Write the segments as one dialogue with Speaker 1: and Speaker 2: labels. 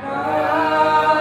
Speaker 1: Rama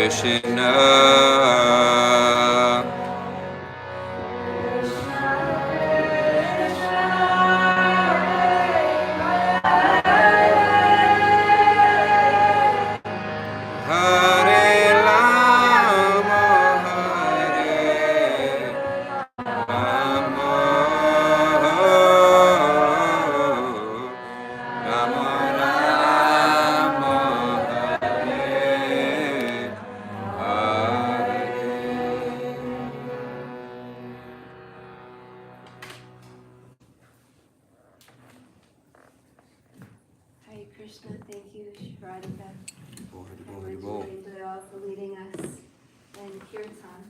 Speaker 1: Krishna.
Speaker 2: For leading us in Kirtan.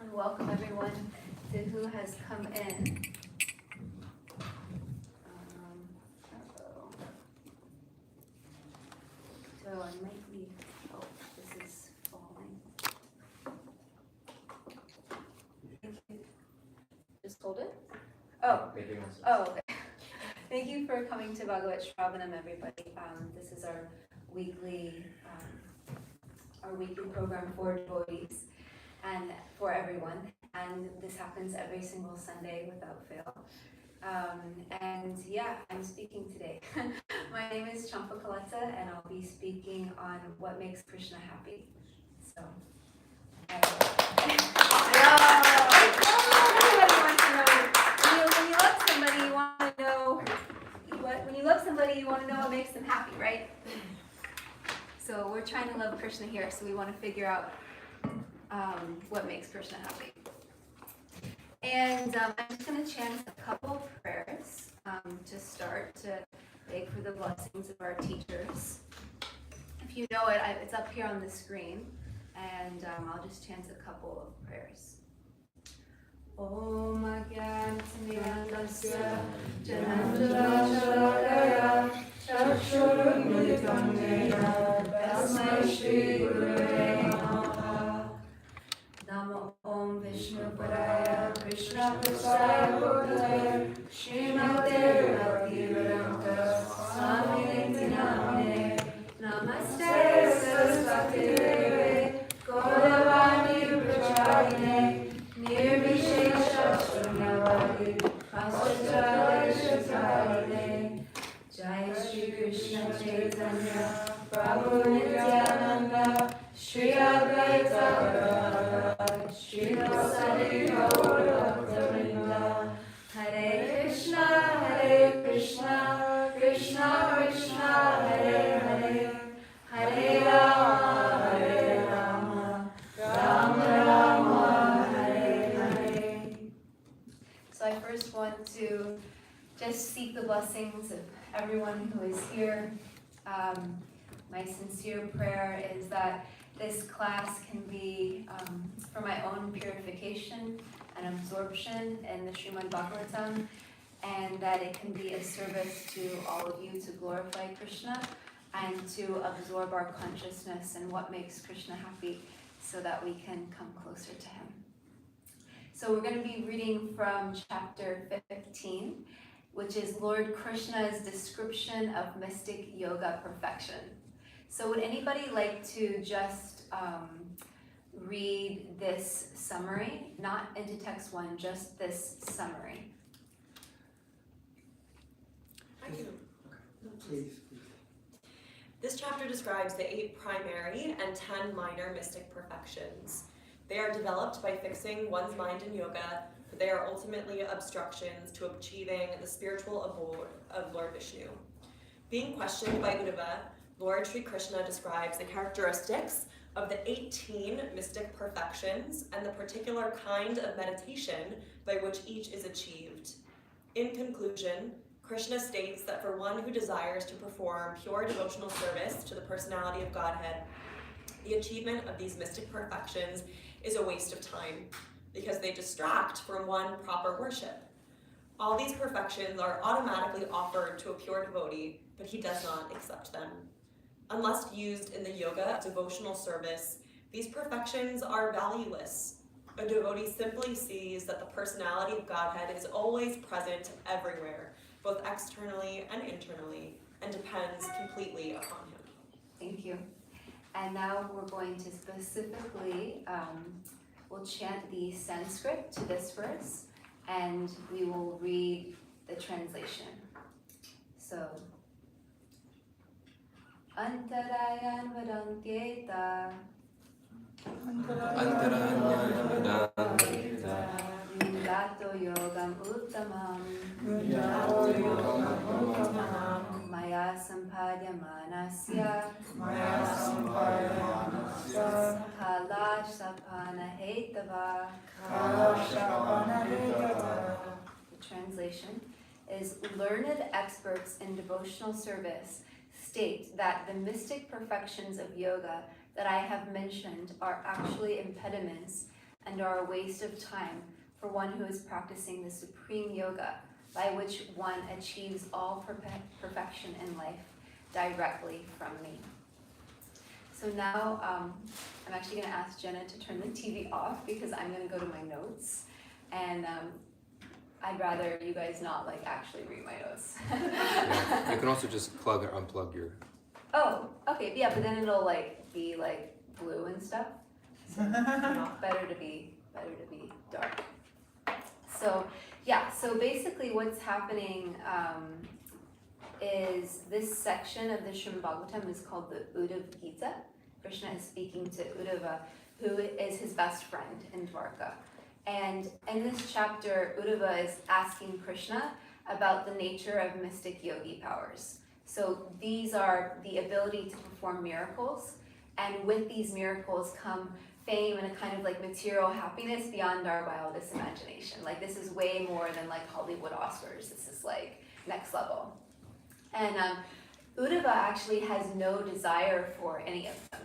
Speaker 2: And welcome everyone to who has come in. So I might need, this is falling. Just hold it? Okay. Thank you for coming to Bhagavat Sravanam, everybody. This is our weekly program for devotees and for everyone, and this happens every single Sunday without fail. I'm speaking today. My name is Champakalata, and I'll be speaking on what makes Krishna happy. So, everybody wants to know. When you love somebody, you want to know what makes them happy, right? So we're trying to love Krishna here, so we want to figure out what makes Krishna happy. And I'm just going to chant a couple of prayers to start to beg for the blessings of our teachers. If you know it, it's up here on the screen, and I'll just chant a couple of prayers. Om Agyanatimirandasya Janandasya Chakshurunmilitam Yena Tasmai Shri Gurave Namaha. Namo Om Vishnu Padaya Krishna Prasaya Bhutale Srimate Bhaktivedanta Swamini Namine Namaste Saraswati Deve Gauravani Pracharine Nirvishesha Shunyavadi Paschatale Shatarine Jai Shri Krishna Chaitanya Prabhu Nityananda Shri Advaita Gadadhara Shri Vasari Gaura Bhakta-vrinda Hare Krishna Krishna Krishna Hare Hare Hare Rama Rama Rama Hare Hare. So I first want to just seek the blessings of everyone who is here. My sincere prayer is that this class can be for my own purification and absorption in the Srimad Bhagavatam, and that it can be a service to all of you to glorify Krishna and to absorb our consciousness and what makes Krishna happy so that we can come closer to him. So we're going to be reading from chapter 15, which is Lord Krishna's description of mystic yoga perfection. So would anybody like to just read this summary, not into text one, just this summary?
Speaker 3: I can.
Speaker 4: Please.
Speaker 3: This chapter describes the 8 primary and 10 minor mystic perfections. They are developed by fixing one's mind in yoga, but they are ultimately obstructions to achieving the spiritual abode of Lord Vishnu. Being questioned by Uddhava, Lord Sri Krishna describes the characteristics of the 18 mystic perfections and the particular kind of meditation by which each is achieved. In conclusion, Krishna states that for one who desires to perform pure devotional service to the personality of Godhead, the achievement of these mystic perfections is a waste of time because they distract from one proper worship. All these perfections are automatically offered to a pure devotee, but he does not accept them. Unless used in the yoga devotional service, these perfections are valueless. A devotee simply sees that the personality of Godhead is always present everywhere, both externally and internally, and depends completely upon him.
Speaker 2: Thank you. And now we're going to specifically, we'll chant the Sanskrit to this verse, and we will read the translation. So, Antarayan Vadantyeta Vrindato Yogam Uttamam Maya Sampadyamanasya Kalash Sapana Hetava. The translation is: learned experts in devotional service state that the mystic perfections of yoga that I have mentioned are actually impediments and are a waste of time for one who is practicing the supreme yoga by which one achieves all perfection in life directly from me. So now I'm actually going to ask Jenna to turn the TV off because I'm going to go to my notes, and I'd rather you guys not like actually read my notes.
Speaker 1: Yeah. You can also just plug or unplug your.
Speaker 2: Oh, okay, yeah, but then it'll like be like blue and stuff. So better to be dark. So yeah, so basically what's happening is this section of the Srimad Bhagavatam is called the Uddhava Gita. Krishna is speaking to Uddhava, who is his best friend in Dwarka. And in this chapter, Uddhava is asking Krishna about the nature of mystic yogi powers. So these are the ability to perform miracles, and with these miracles come fame and a kind of like material happiness beyond our wildest imagination. Like this is way more than like Hollywood Oscars. This is like next level. And Uddhava actually has no desire for any of them.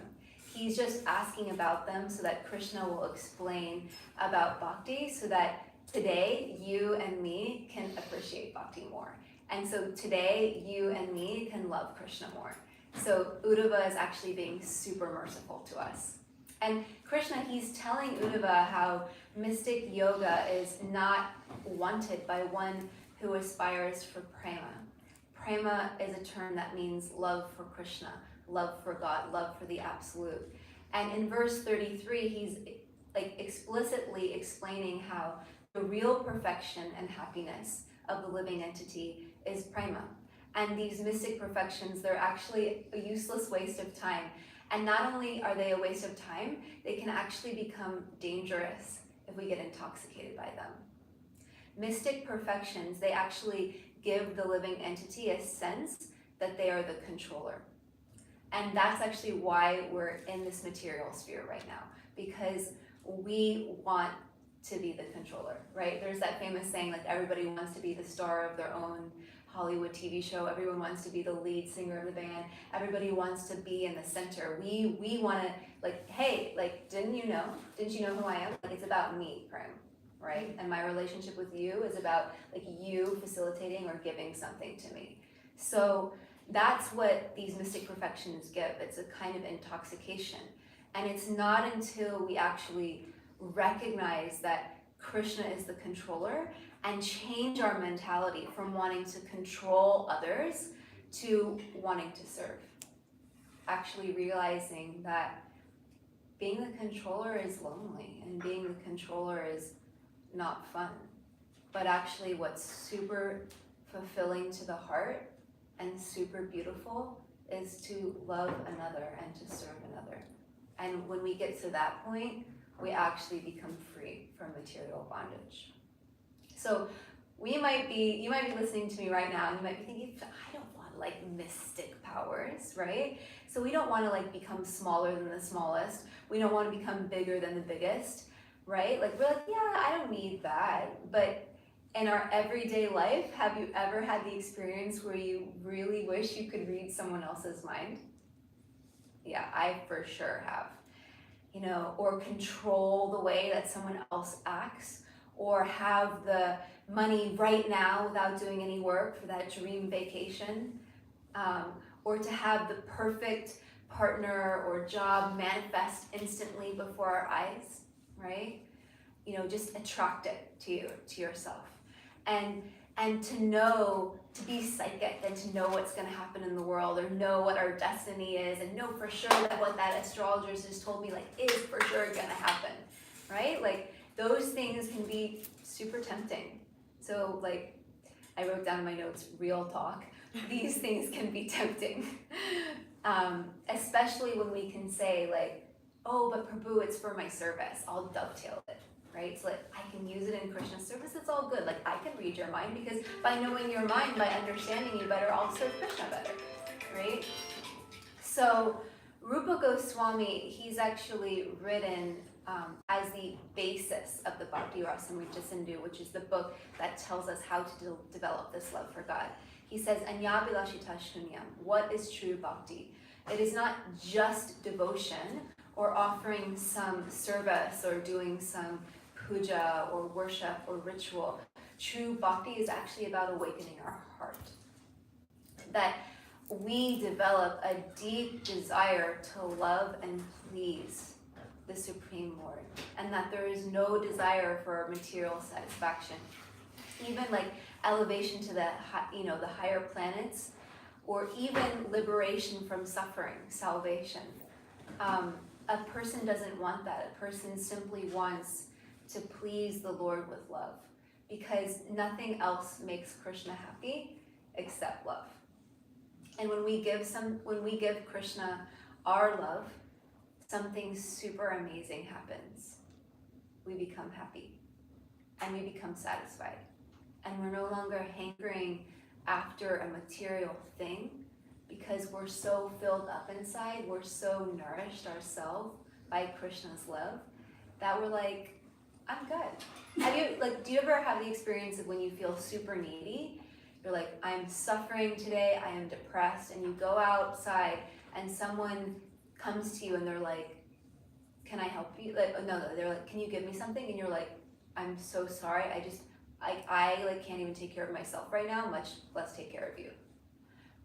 Speaker 2: He's just asking about them so that Krishna will explain about bhakti, so that today you and me can appreciate bhakti more. And so today you and me can love Krishna more. So Uddhava is actually being super merciful to us. And Krishna, he's telling Uddhava how mystic yoga is not wanted by one who aspires for prema. Prema is a term that means love for Krishna, love for God, love for the absolute. And in verse 33, he's like explicitly explaining how the real perfection and happiness of the living entity is prema. And these mystic perfections, they're actually a useless waste of time. And not only are they a waste of time, they can actually become dangerous if we get intoxicated by them. Mystic perfections, they actually give the living entity a sense that they are the controller. And that's actually why we're in this material sphere right now, because we want to be the controller, right? There's that famous saying, like, everybody wants to be the star of their own Hollywood TV show. Everyone wants to be the lead singer of the band. Everybody wants to be in the center. We want to, like, hey, like, didn't you know who I am? Like, it's about me, Prem, right? And my relationship with you is about, like, you facilitating or giving something to me. So that's what these mystic perfections give. It's a kind of intoxication. And it's not until we actually recognize that Krishna is the controller and change our mentality from wanting to control others to wanting to serve. Actually realizing that being the controller is lonely and being the controller is not fun. But actually what's super fulfilling to the heart and super beautiful is to love another and to serve another. And when we get to that point, we actually become free from material bondage. So you might be listening to me right now and you might be thinking, I don't want like mystic powers, right? So we don't want to like become smaller than the smallest. We don't want to become bigger than the biggest, right? Like we're like, yeah, I don't need that. But in our everyday life, have you ever had the experience where you really wish you could read someone else's mind? Yeah, I for sure have. Or control the way that someone else acts, or have the money right now without doing any work for that dream vacation, or to have the perfect partner or job manifest instantly before our eyes, right? Just attract it to yourself. And and to be psychic and to know what's going to happen in the world or know what our destiny is and know for sure that what that astrologer just told me like is for sure going to happen, right? Like those things can be super tempting. So like I wrote down in my notes, real talk. These things can be tempting, especially when we can say like, oh, but Prabhu, it's for my service. I'll dovetail it, right? So like I can use it in Krishna's service. It's all good. Like I can read your mind because by knowing your mind, by understanding you better, I'll serve Krishna better, right? So Rupa Goswami, he's actually written as the basis of the Bhakti Rasamrita Sindhu, which is the book that tells us how to develop this love for God. He says, Anyabhilashita Shunyam, what is true bhakti? It is not just devotion or offering some service or doing some puja or worship or ritual. True bhakti is actually about awakening our heart. That we develop a deep desire to love and please the Supreme Lord, and that there is no desire for material satisfaction, even like elevation to the the higher planets, or even liberation from suffering, salvation. A person doesn't want that. A person simply wants to please the Lord with love, because nothing else makes Krishna happy except love. And when we give Krishna our love, something super amazing happens. We become happy and we become satisfied. And we're no longer hankering after a material thing because we're so filled up inside, we're so nourished ourselves by Krishna's love that we're like, I'm good. Do you ever have the experience of when you feel super needy? You're like, I'm suffering today, I am depressed, and you go outside and someone comes to you and they're like, can I help you? They're like, can you give me something? And you're like, I'm so sorry, I can't even take care of myself right now, much less take care of you.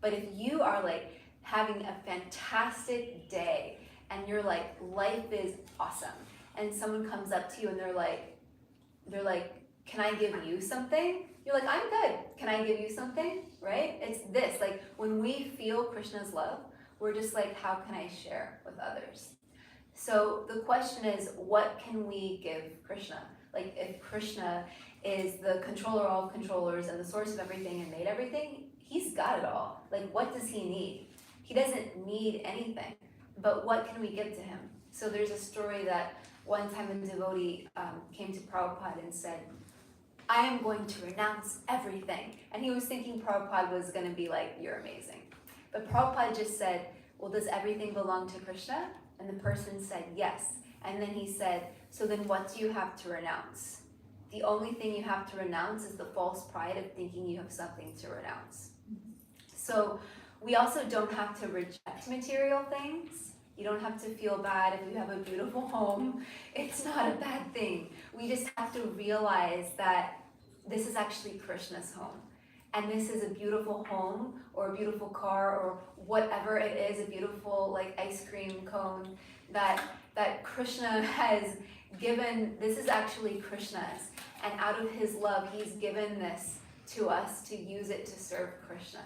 Speaker 2: But if you are like having a fantastic day and you're like, life is awesome, and someone comes up to you and they're like, can I give you something? You're like, I'm good. Can I give you something? Right? It's this, like when we feel Krishna's love, we're just like, how can I share with others? So the question is, what can we give Krishna? Like if Krishna is the controller of all controllers and the source of everything and made everything, he's got it all. Like what does he need? He doesn't need anything, but what can we give to him? So there's a story that one time a devotee came to Prabhupada and said, I am going to renounce everything. And he was thinking Prabhupada was going to be like, you're amazing. But Prabhupada just said, well, does everything belong to Krishna? And the person said, yes. And then he said, so then what do you have to renounce? The only thing you have to renounce is the false pride of thinking you have something to renounce. So we also don't have to reject material things. You don't have to feel bad if you have a beautiful home. It's not a bad thing. We just have to realize that this is actually Krishna's home. And this is a beautiful home or a beautiful car or whatever it is, a beautiful like ice cream cone that Krishna has given. This is actually Krishna's. And out of his love, he's given this to us to use it to serve Krishna.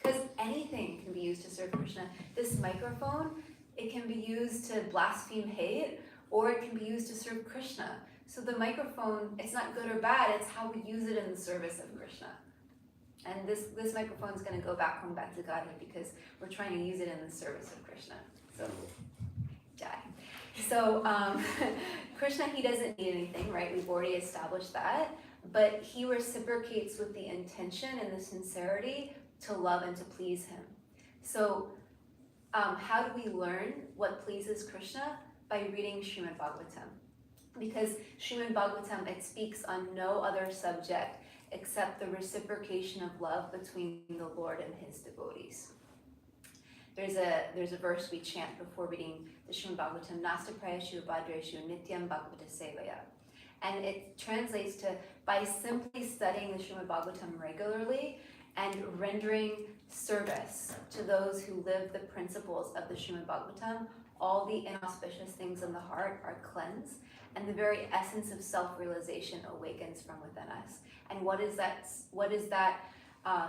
Speaker 2: Because anything can be used to serve Krishna. This microphone, it can be used to blaspheme hate, or it can be used to serve Krishna. So the microphone, it's not good or bad, it's how we use it in the service of Krishna. And this microphone is going to go back home, back to Godhead, because we're trying to use it in the service of Krishna. So, Jai. So Krishna, he doesn't need anything, right? We've already established that. But he reciprocates with the intention and the sincerity to love and to please him. So how do we learn what pleases Krishna? By reading Srimad Bhagavatam. Because Srimad Bhagavatam, it speaks on no other subject except the reciprocation of love between the Lord and his devotees. There's a verse we chant before reading the Srimad Bhagavatam, Nasta Prayashu Bhadreshu Nityam Bhagavata Sevaya. And it translates to, by simply studying the Srimad Bhagavatam regularly and rendering service to those who live the principles of the Srimad Bhagavatam, all the inauspicious things in the heart are cleansed, and the very essence of self-realization awakens from within us. And what is that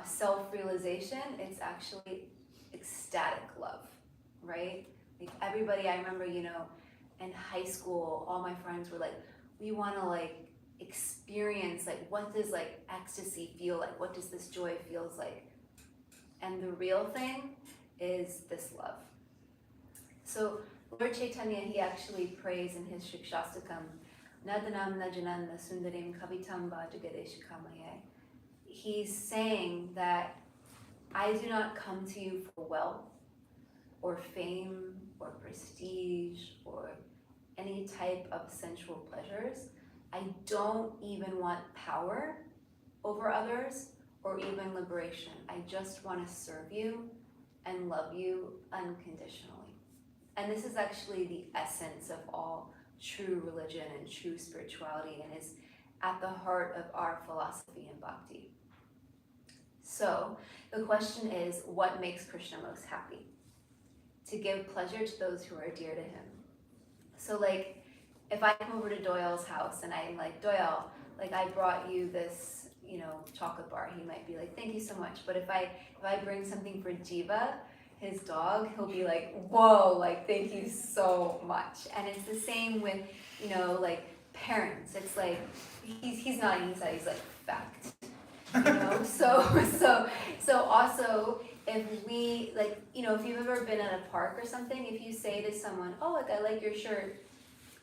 Speaker 2: self-realization? It's actually ecstatic love, right? Like everybody, I remember, in high school, all my friends were like, we want to like experience, like, what does like ecstasy feel like? What does this joy feels like? And the real thing is this love. So Lord Chaitanya, he actually prays in his Shikshastakam, Nadanam Najananda Sundarim Kavitam Bhajagadeshikamaye. He's saying that I do not come to you for wealth or fame or prestige or any type of sensual pleasures. I don't even want power over others or even liberation. I just want to serve you and love you unconditionally. And this is actually the essence of all true religion and true spirituality, and is at the heart of our philosophy and bhakti. So the question is, what makes Krishna most happy? To give pleasure to those who are dear to him. So like, if I come over to Doyle's house and I'm like, Doyle, like I brought you this, chocolate bar, he might be like, thank you so much. But if I bring something for Jiva, his dog, he'll be like, whoa, like thank you so much. And it's the same with, like parents. It's like, he's nodding his head, he's like, fact. So also, if we, like, if you've ever been at a park or something, if you say to someone, oh, like, I like your shirt,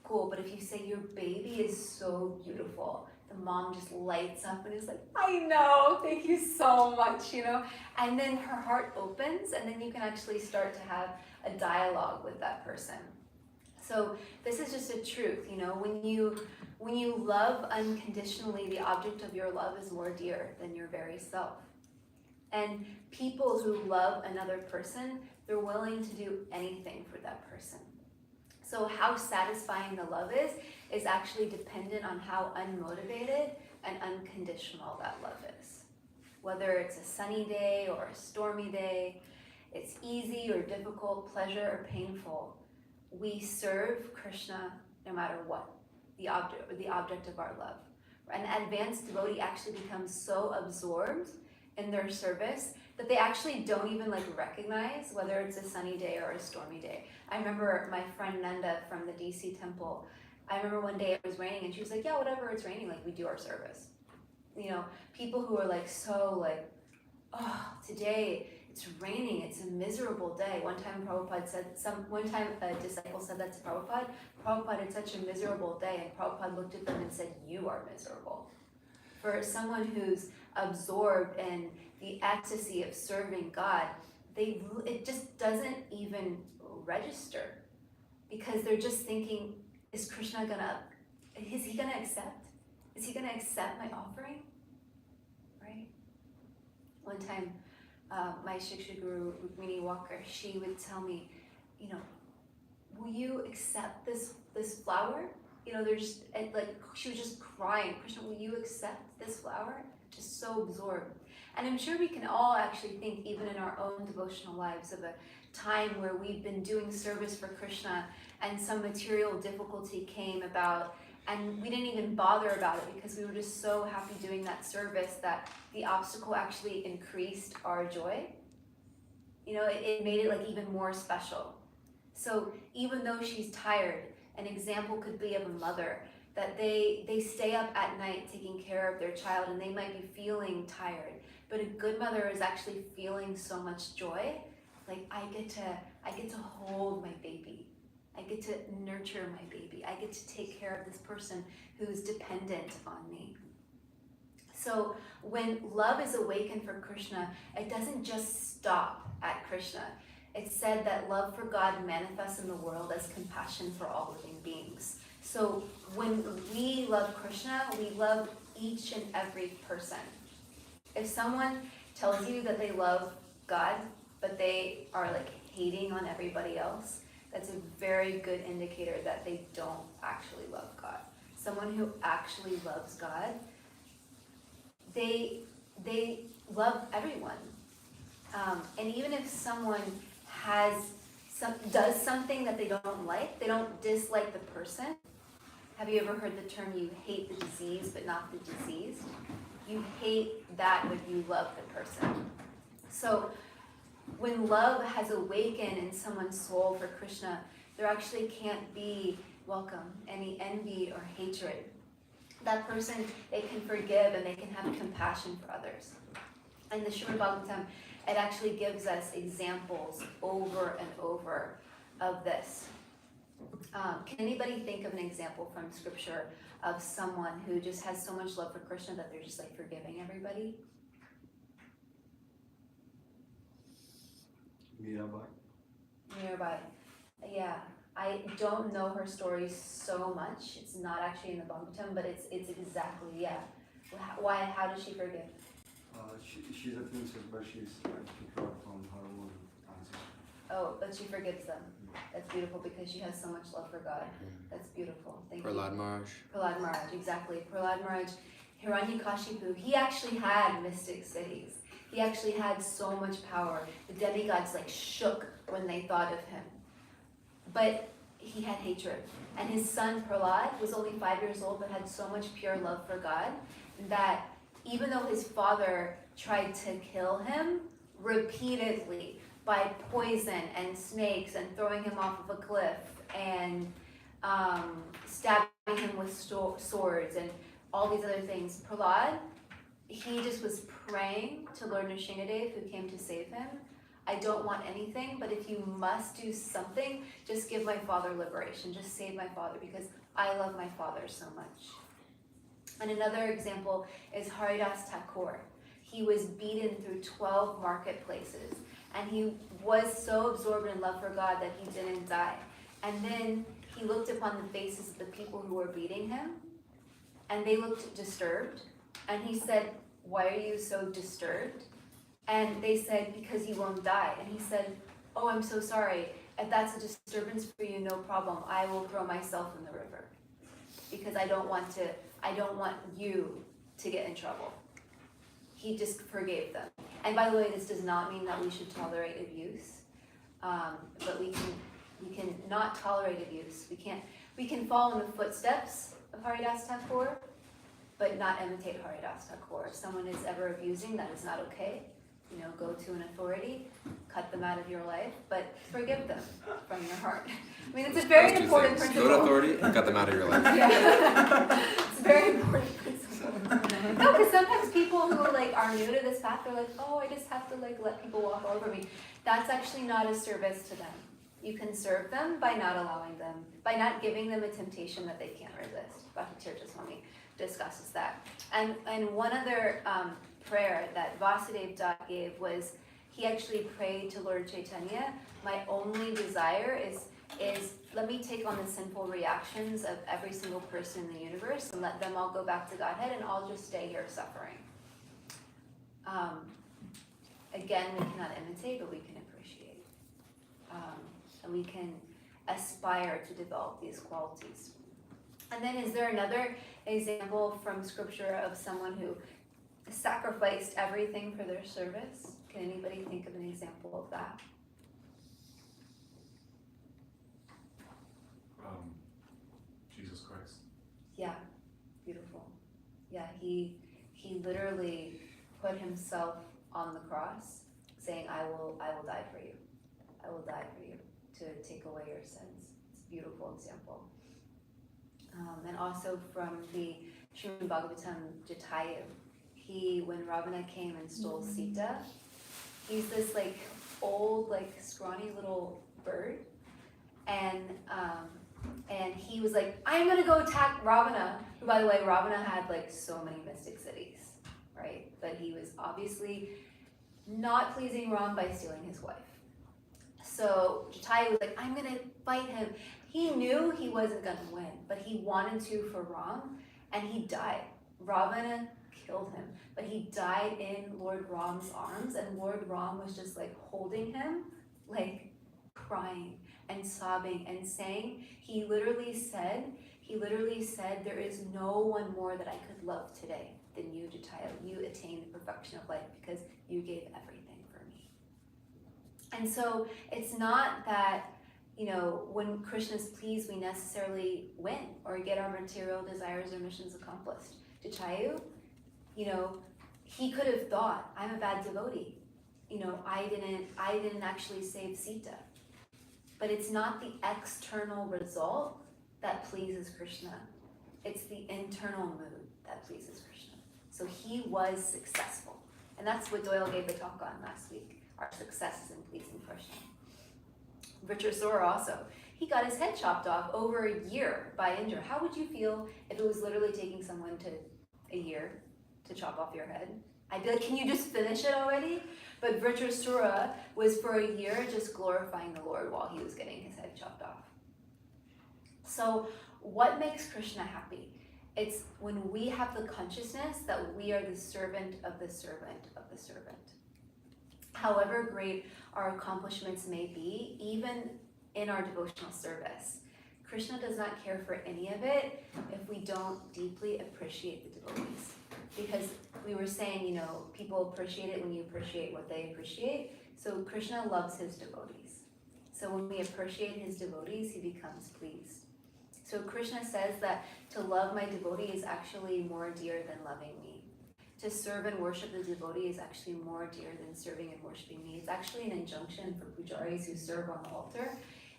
Speaker 2: cool, but if you say your baby is so beautiful, the mom just lights up and is like, I know, thank you so much, and then her heart opens, and then you can actually start to have a dialogue with that person. So this is just a truth, when you love unconditionally, the object of your love is more dear than your very self. And people who love another person, they're willing to do anything for that person. So how satisfying the love is actually dependent on how unmotivated and unconditional that love is. Whether it's a sunny day or a stormy day, it's easy or difficult, pleasure or painful, we serve Krishna no matter what, the object of our love. An advanced devotee actually becomes so absorbed in their service that they actually don't even recognize whether it's a sunny day or a stormy day. I remember my friend Nanda from the DC temple, I remember one day it was raining and she was like, yeah, whatever, it's raining, we do our service. People who are oh, today it's raining, it's a miserable day. One time a disciple said that to Prabhupada. Prabhupada, it's such a miserable day, and Prabhupada looked at them and said, you are miserable. For someone who's absorbed in the ecstasy of serving God, it just doesn't even register, because they're just thinking, is he gonna accept? Is he gonna accept my offering? Right? One time, my Shiksha Guru, Rukmini Walker, she would tell me, will you accept this flower? She was just crying, Krishna, will you accept this flower? Just so absorbed. And I'm sure we can all actually think, even in our own devotional lives, of a time where we've been doing service for Krishna and some material difficulty came about, and we didn't even bother about it because we were just so happy doing that service that the obstacle actually increased our joy. It made it even more special. So even though she's tired, an example could be of a mother that they stay up at night taking care of their child, and they might be feeling tired, but a good mother is actually feeling so much joy. I get to hold my baby. I get to nurture my baby. I get to take care of this person who's dependent on me. So when love is awakened for Krishna, it doesn't just stop at Krishna. It's said that love for God manifests in the world as compassion for all living beings. So when we love Krishna, we love each and every person. If someone tells you that they love God, but they are hating on everybody else, that's a very good indicator that they don't actually love God. Someone who actually loves God, they love everyone. And even if someone has does something that they don't like. They don't dislike the person. Have you ever heard the term, you hate the disease but not the diseased? You hate that, but you love the person. So when love has awakened in someone's soul for Krishna, there actually can't be, welcome, any envy or hatred. That person, they can forgive and they can have compassion for others. And the Srimad Bhagavatam, it actually gives us examples over and over of this. Can anybody think of an example from scripture of someone who just has so much love for Krishna that they're just like forgiving everybody? Mirabai. Yeah, I don't know her story so much. It's not actually in the Bhagavatam, but it's exactly, yeah. Why? How does she forgive?
Speaker 4: She's a princess, but she's kicked out from her own ancestors.
Speaker 2: Oh, but she forgives them. That's beautiful because she has so much love for God. That's beautiful. Thank you.
Speaker 1: Prahlad Maharaj.
Speaker 2: Prahlad Maharaj, exactly. Prahlad Maharaj, Hiranyakashipu, he actually had mystic cities. He actually had so much power. The demigods like shook when they thought of him. But he had hatred. And his son Prahlad was only 5 years old but had so much pure love for God that even though his father tried to kill him repeatedly by poison and snakes and throwing him off of a cliff and stabbing him with swords and all these other things, Prahlad, he just was praying to Lord Nrsingadev, who came to save him. I don't want anything, but if you must do something, just give my father liberation. Just save my father because I love my father so much. And another example is Haridas Thakur. He was beaten through 12 marketplaces, and he was so absorbed in love for God that he didn't die. And then he looked upon the faces of the people who were beating him, and they looked disturbed. And he said, "Why are you so disturbed?" And they said, "Because he won't die." And he said, "Oh, I'm so sorry. If that's a disturbance for you, no problem. I will throw myself in the river because I don't want you to get in trouble." He just forgave them. And by the way, this does not mean that we should tolerate abuse, but we can not tolerate abuse. We can follow in the footsteps of Haridas Thakur, but not imitate Haridas Thakur. If someone is ever abusing, that is not okay. Go to an authority, cut them out of your life, but forgive them from your heart. I mean, it's a very important principle.
Speaker 1: Go to authority and cut them out of your life.
Speaker 2: Yeah. It's a very important principle. No, because sometimes people who are new to this path, they're like, "Oh, I just have to let people walk all over me." That's actually not a service to them. You can serve them by not allowing them, by not giving them a temptation that they can't resist. Bhakti Tirtha Swami discusses that. And one other prayer that Vasudev Dutt gave was, he actually prayed to Lord Chaitanya, "My only desire is let me take on the sinful reactions of every single person in the universe and let them all go back to Godhead, and I'll just stay here suffering." Again, we cannot imitate, but we can appreciate. And we can aspire to develop these qualities. And then is there another example from scripture of someone who sacrificed everything for their service? Can anybody think of an example of that?
Speaker 5: Jesus Christ.
Speaker 2: Yeah, beautiful. Yeah, he literally put himself on the cross, saying, I will die for you. I will die for you to take away your sins." It's a beautiful example. And also from the Srimad Bhagavatam, Jatayu, when Ravana came and stole Sita, he's this old, scrawny little bird, and he was like, "I'm gonna go attack Ravana," who, by the way, Ravana had so many mystic cities, right? But he was obviously not pleasing Ram by stealing his wife. So Jatayu was like, "I'm gonna fight him." He knew he wasn't gonna win, but he wanted to for Ram, and he died. Ravana killed him, but he died in Lord Ram's arms, and Lord Ram was just holding him, crying and sobbing and saying, he literally said, "There is no one more that I could love today than you, Jatayu. You attained the perfection of life because you gave everything for me." And so it's not that, when Krishna's pleased, we necessarily win or get our material desires or missions accomplished. To Chayu, he could have thought, I'm a bad devotee. I didn't actually save Sita. But it's not the external result that pleases Krishna. It's the internal mood that pleases Krishna. So he was successful. And that's what Doyle gave the talk on last week. Our success is in pleasing Krishna. Vritrasura also. He got his head chopped off over a year by Indra. How would you feel if it was literally taking someone to a year to chop off your head? I'd be like, can you just finish it already? But Vritrasura was for a year just glorifying the Lord while he was getting his head chopped off. So what makes Krishna happy? It's when we have the consciousness that we are the servant of the servant of the servant. However great our accomplishments may be, even in our devotional service, Krishna does not care for any of it if we don't deeply appreciate the devotees. Because we were saying, people appreciate it when you appreciate what they appreciate. So Krishna loves his devotees. So when we appreciate his devotees, he becomes pleased. So Krishna says that to love my devotee is actually more dear than loving me. To serve and worship the devotee is actually more dear than serving and worshiping me. It's actually an injunction for pujaris who serve on the altar.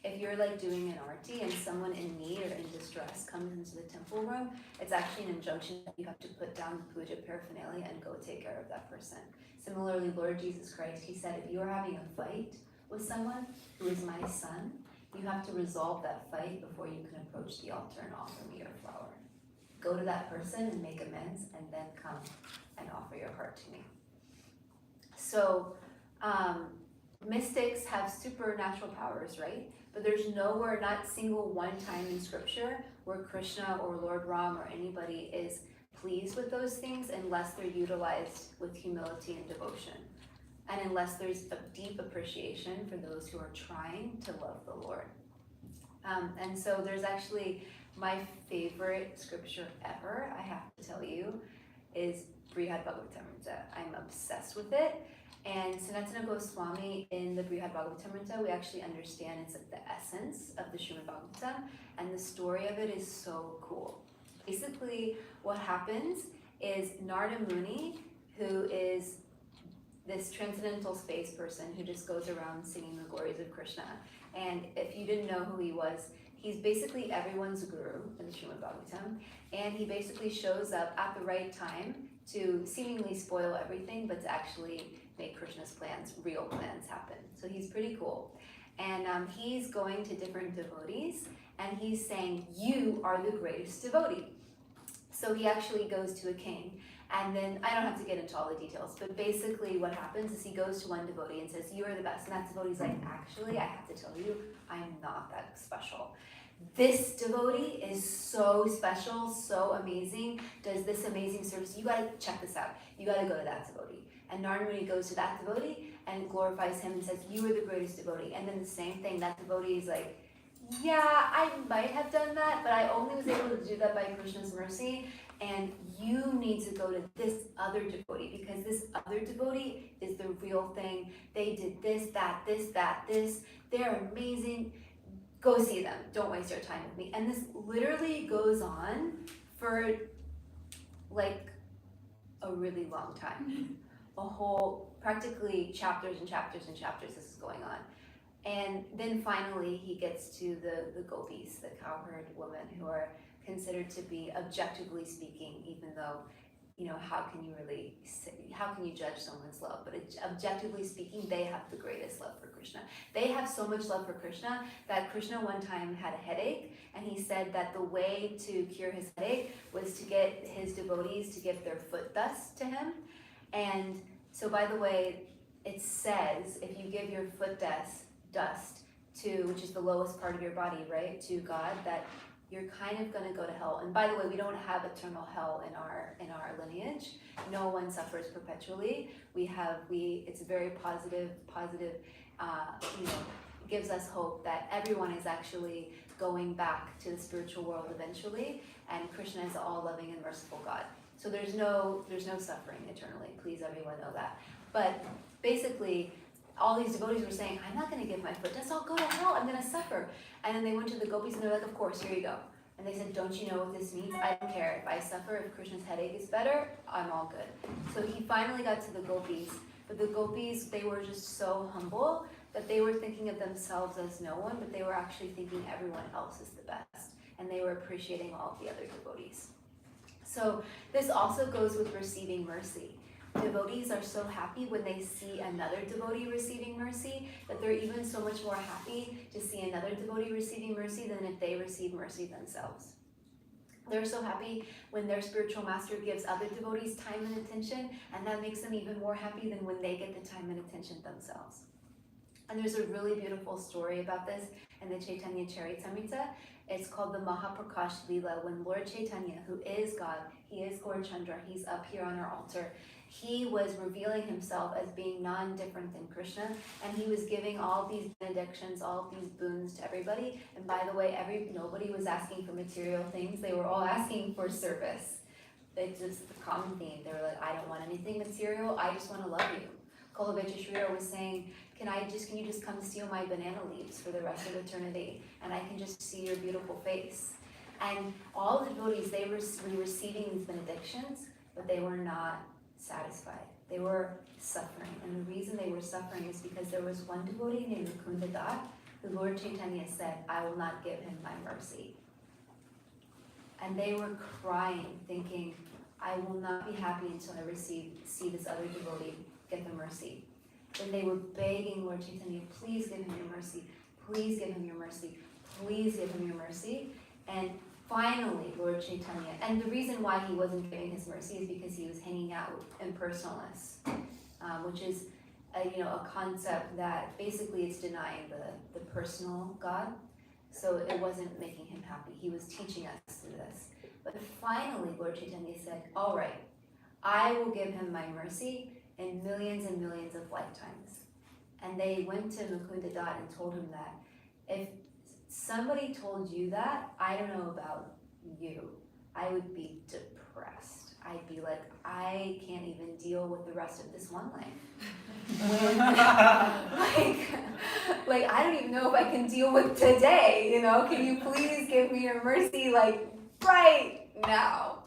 Speaker 2: If you're doing an arti and someone in need or in distress comes into the temple room, it's actually an injunction that you have to put down the puja paraphernalia and go take care of that person. Similarly, Lord Jesus Christ, he said, if you're having a fight with someone who is my son, you have to resolve that fight before you can approach the altar and offer me your flower. Go to that person and make amends, and then come and offer your heart to me. So, mystics have supernatural powers, right? But there's nowhere, not single one time in scripture, where Krishna or Lord Ram or anybody is pleased with those things unless they're utilized with humility and devotion. And unless there's a deep appreciation for those who are trying to love the Lord. And so there's actually my favorite scripture ever, I have to tell you, is Brihad Bhagavatamrita. I'm obsessed with it. And Sanatana Goswami in the Brihad Bhagavatamrita, we actually understand it's the essence of the Srimad Bhagavatam, and the story of it is so cool. Basically, what happens is Narada Muni, who is this transcendental space person who just goes around singing the glories of Krishna. And if you didn't know who he was, he's basically everyone's guru in the Srimad Bhagavatam. And he basically shows up at the right time to seemingly spoil everything, but to actually make Krishna's plans, real plans, happen. So he's pretty cool. And he's going to different devotees, and he's saying, you are the greatest devotee. So he actually goes to a king, and then, I don't have to get into all the details, but basically what happens is he goes to one devotee and says, you are the best. And that devotee's like, actually, I have to tell you, I'm not that special. This devotee is so special, so amazing, does this amazing service. You gotta check this out. You gotta go to that devotee. And Narada Muni goes to that devotee and glorifies him and says, you are the greatest devotee. And then the same thing, that devotee is like, yeah, I might have done that, but I only was able to do that by Krishna's mercy. And you need to go to this other devotee, because this other devotee is the real thing. They did this, that, this, that, this. They're amazing. Go see them. Don't waste your time with me. And this literally goes on for like a really long time. A whole, practically chapters and chapters and chapters this is going on. And then finally he gets to the gopis, the cowherd women, who are considered to be, objectively speaking, even though, how can you judge someone's love? But objectively speaking, they have the greatest love for Krishna. They have so much love for Krishna that Krishna one time had a headache, and he said that the way to cure his headache was to get his devotees to give their foot dust to him. And so, by the way, it says if you give your foot dust to, which is the lowest part of your body, right, to God, that you're kind of going to go to hell. And by the way, we don't have eternal hell in our lineage. No one suffers perpetually. It's very positive, gives us hope that everyone is actually going back to the spiritual world eventually, and Krishna is all loving and merciful God. So there's no suffering eternally. Please, everyone, know that. But basically, all these devotees were saying, I'm not going to give my foot, just I'll go to hell, I'm going to suffer. And then they went to the gopis and they're like, of course, here you go. And they said, don't you know what this means? I don't care. If I suffer, if Krishna's headache is better, I'm all good. So he finally got to the gopis. But the gopis, they were just so humble that they were thinking of themselves as no one, but they were actually thinking everyone else is the best. And they were appreciating all of the other devotees. So this also goes with receiving mercy. Devotees are so happy when they see another devotee receiving mercy that they're even so much more happy to see another devotee receiving mercy than if they receive mercy themselves. They're so happy when their spiritual master gives other devotees time and attention, and that makes them even more happy than when they get the time and attention themselves. And there's a really beautiful story about this in the Chaitanya Charitamrita. It's called the Mahaprakash Leela, when Lord Chaitanya, who is God, he is Gaur Chandra, he's up here on our altar, he was revealing himself as being non-different than Krishna, and he was giving all these benedictions, all these boons to everybody. And by the way, nobody was asking for material things, they were all asking for service. It's just the common theme. They were like, I don't want anything material, I just want to love you. Kolavecha Shrira was saying, can you just come steal my banana leaves for the rest of eternity, and I can just see your beautiful face. And all the devotees, they were receiving these benedictions, but they were not satisfied. They were suffering. And the reason they were suffering is because there was one devotee named Mukunda Das, who Lord Chaitanya said, I will not give him my mercy. And they were crying, thinking, I will not be happy until I see this other devotee get the mercy. Then they were begging Lord Chaitanya, please give him your mercy, please give him your mercy, please give him your mercy. And finally, Lord Chaitanya, and the reason why he wasn't giving his mercy is because he was hanging out with impersonalists, which is a concept that basically it's denying the personal God. So it wasn't making him happy. He was teaching us through this. But finally, Lord Chaitanya said, all right, I will give him my mercy in millions and millions of lifetimes. And they went to Mukunda Das and told him that if somebody told you that, I don't know about you, I would be depressed. I'd be like, I can't even deal with the rest of this one life. like I don't even know if I can deal with today, can you please give me your mercy right now?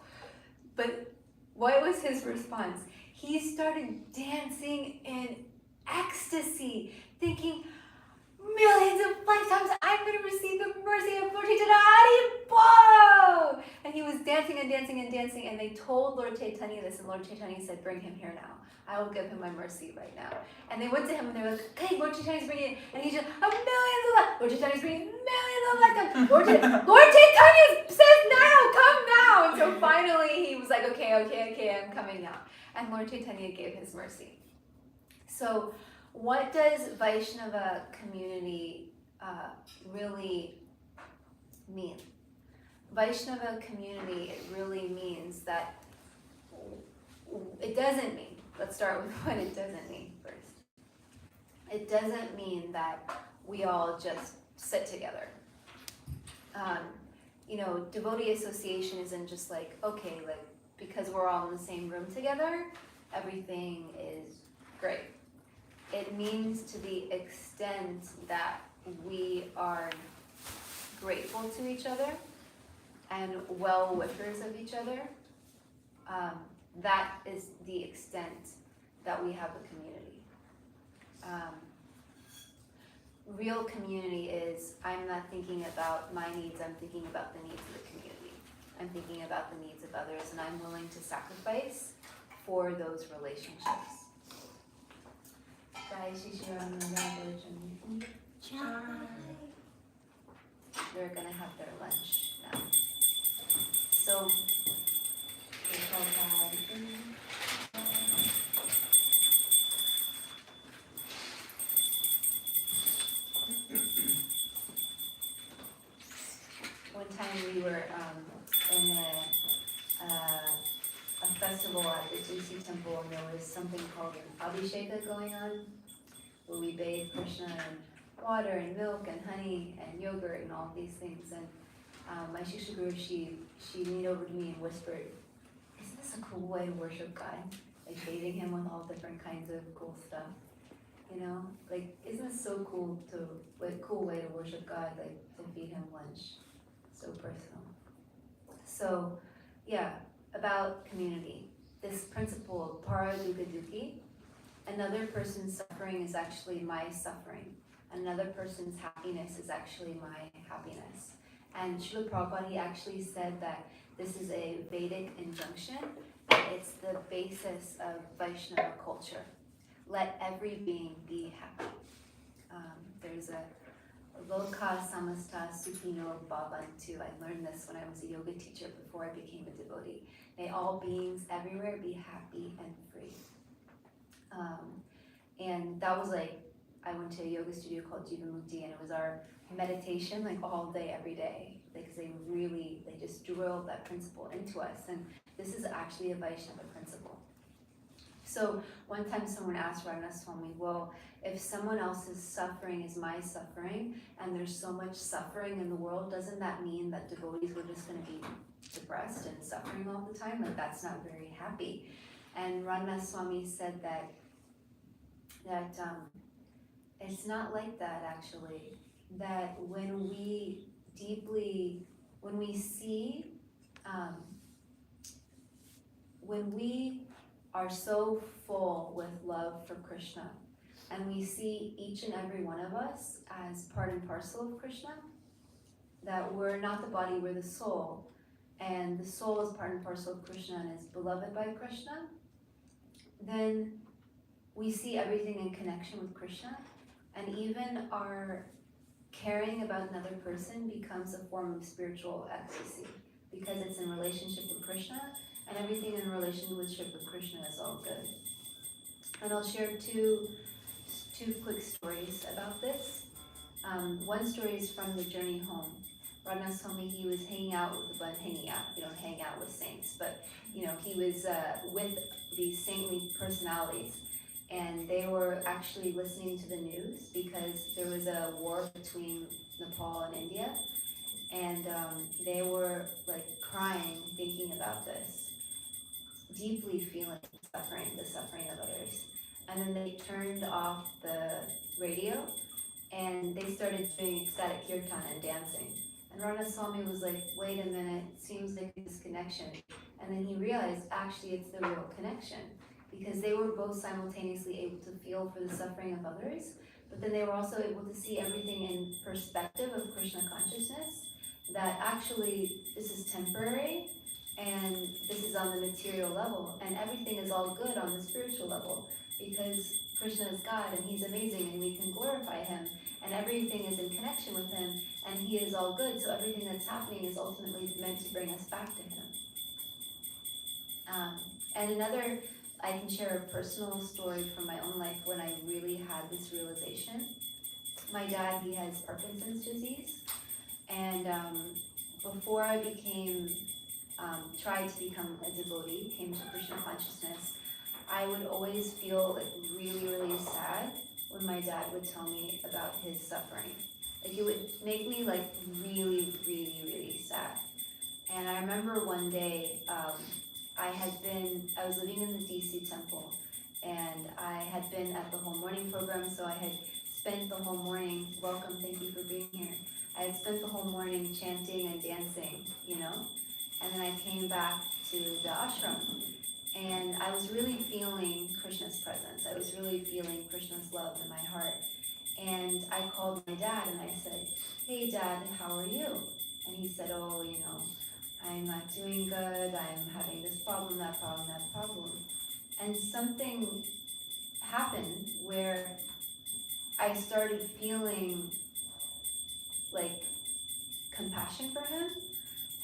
Speaker 2: But what was his response? He started dancing in ecstasy, thinking, millions of lifetimes I'm going to receive the mercy of Lord Chaitanya. Haribol! And he was dancing and dancing and dancing, and they told Lord Chaitanya this, and Lord Chaitanya said, bring him here now. I will give him my mercy right now. And they went to him and they were like, okay, Lord Chaitanya's bringing it. And he's just, millions of lifetimes. Lord Chaitanya's bringing millions of lifetimes. Lord Chaitanya says now, come now. And so finally he was like, okay, I'm coming now. And Lord Chaitanya gave his mercy. So what does Vaishnava community really mean? Vaishnava community, it really means that it doesn't mean, let's start with what it doesn't mean first. It doesn't mean that we all just sit together. Devotee association isn't just because we're all in the same room together, everything is great. It means to the extent that we are grateful to each other and well-wishers of each other. That is the extent that we have a community. Real community is, I'm not thinking about my needs, I'm thinking about the needs of the community. I'm thinking about the needs of others, and I'm willing to sacrifice for those relationships. They're going to have their lunch now. So, one time we were in a festival at the DC temple, and there was something called an Abhisheka going on, where we bathed Krishna in water and milk and honey and yogurt and all these things. And my Shiksha Guru, she leaned over to me and whispered, isn't this a cool way to worship God? Bathing him with all different kinds of cool stuff. you know? Like, isn't it so cool cool way to worship God, like to feed him lunch? So personal. So, yeah, about community. This principle of para dukkha dukkhi, another person's suffering is actually my suffering. Another person's happiness is actually my happiness. And Srila Prabhupada he actually said that this is a Vedic injunction, and it's the basis of Vaishnava culture. Let every being be happy. There's a Loka samasta sukhino bhavantu. I learned this when I was a yoga teacher before I became a devotee. May all beings everywhere be happy and free. And that was like, I went to a yoga studio called Jivamukti, and it was our meditation like all day, every day. Because they just drilled that principle into us. And this is actually a Vaishnava principle. So one time someone asked Radhanath Swami, well, if someone else's suffering is my suffering, and there's so much suffering in the world, doesn't that mean that devotees were just going to be depressed and suffering all the time? Like, that's not very happy. And Radhanath Swami said that it's not like that, actually. That when we see, when we are so full with love for Krishna, and we see each and every one of us as part and parcel of Krishna, that we're not the body, we're the soul, and the soul is part and parcel of Krishna and is beloved by Krishna, then we see everything in connection with Krishna, and even our caring about another person becomes a form of spiritual ecstasy, because it's in relationship with Krishna, and everything in relationship with Krishna is all good. And I'll share two quick stories about this. One story is from the journey home. Radhanath Swami, he was hanging out with we don't hang out with saints, but he was with these saintly personalities, and they were actually listening to the news because there was a war between Nepal and India, and they were like crying, thinking about this, deeply feeling the suffering of others. And then they turned off the radio and they started doing ecstatic kirtan and dancing. And Radha Swami was like, wait a minute, it seems like this connection. And then he realized actually it's the real connection, because they were both simultaneously able to feel for the suffering of others, but then they were also able to see everything in perspective of Krishna consciousness, that actually this is temporary and this is on the material level, and everything is all good on the spiritual level, because Krishna is God and he's amazing and we can glorify him, and everything is in connection with him and he is all good, so everything that's happening is ultimately meant to bring us back to him. And another, I can share a personal story from my own life when I really had this realization. My dad, he has Parkinson's disease, and before I tried to become a devotee, came to Krishna consciousness, I would always feel like really, really sad when my dad would tell me about his suffering. Like, it would make me like really, really, really sad. And I remember one day, I was living in the DC temple, and I had been at the whole morning program, so I had spent the whole morning, welcome, thank you for being here. I had spent the whole morning chanting and dancing, and then I came back to the ashram, and I was really feeling Krishna's presence. I was really feeling Krishna's love in my heart. And I called my dad and I said, hey Dad, how are you? And he said, oh, I'm not doing good, I'm having this problem, that problem, that problem. And something happened where I started feeling like compassion for him,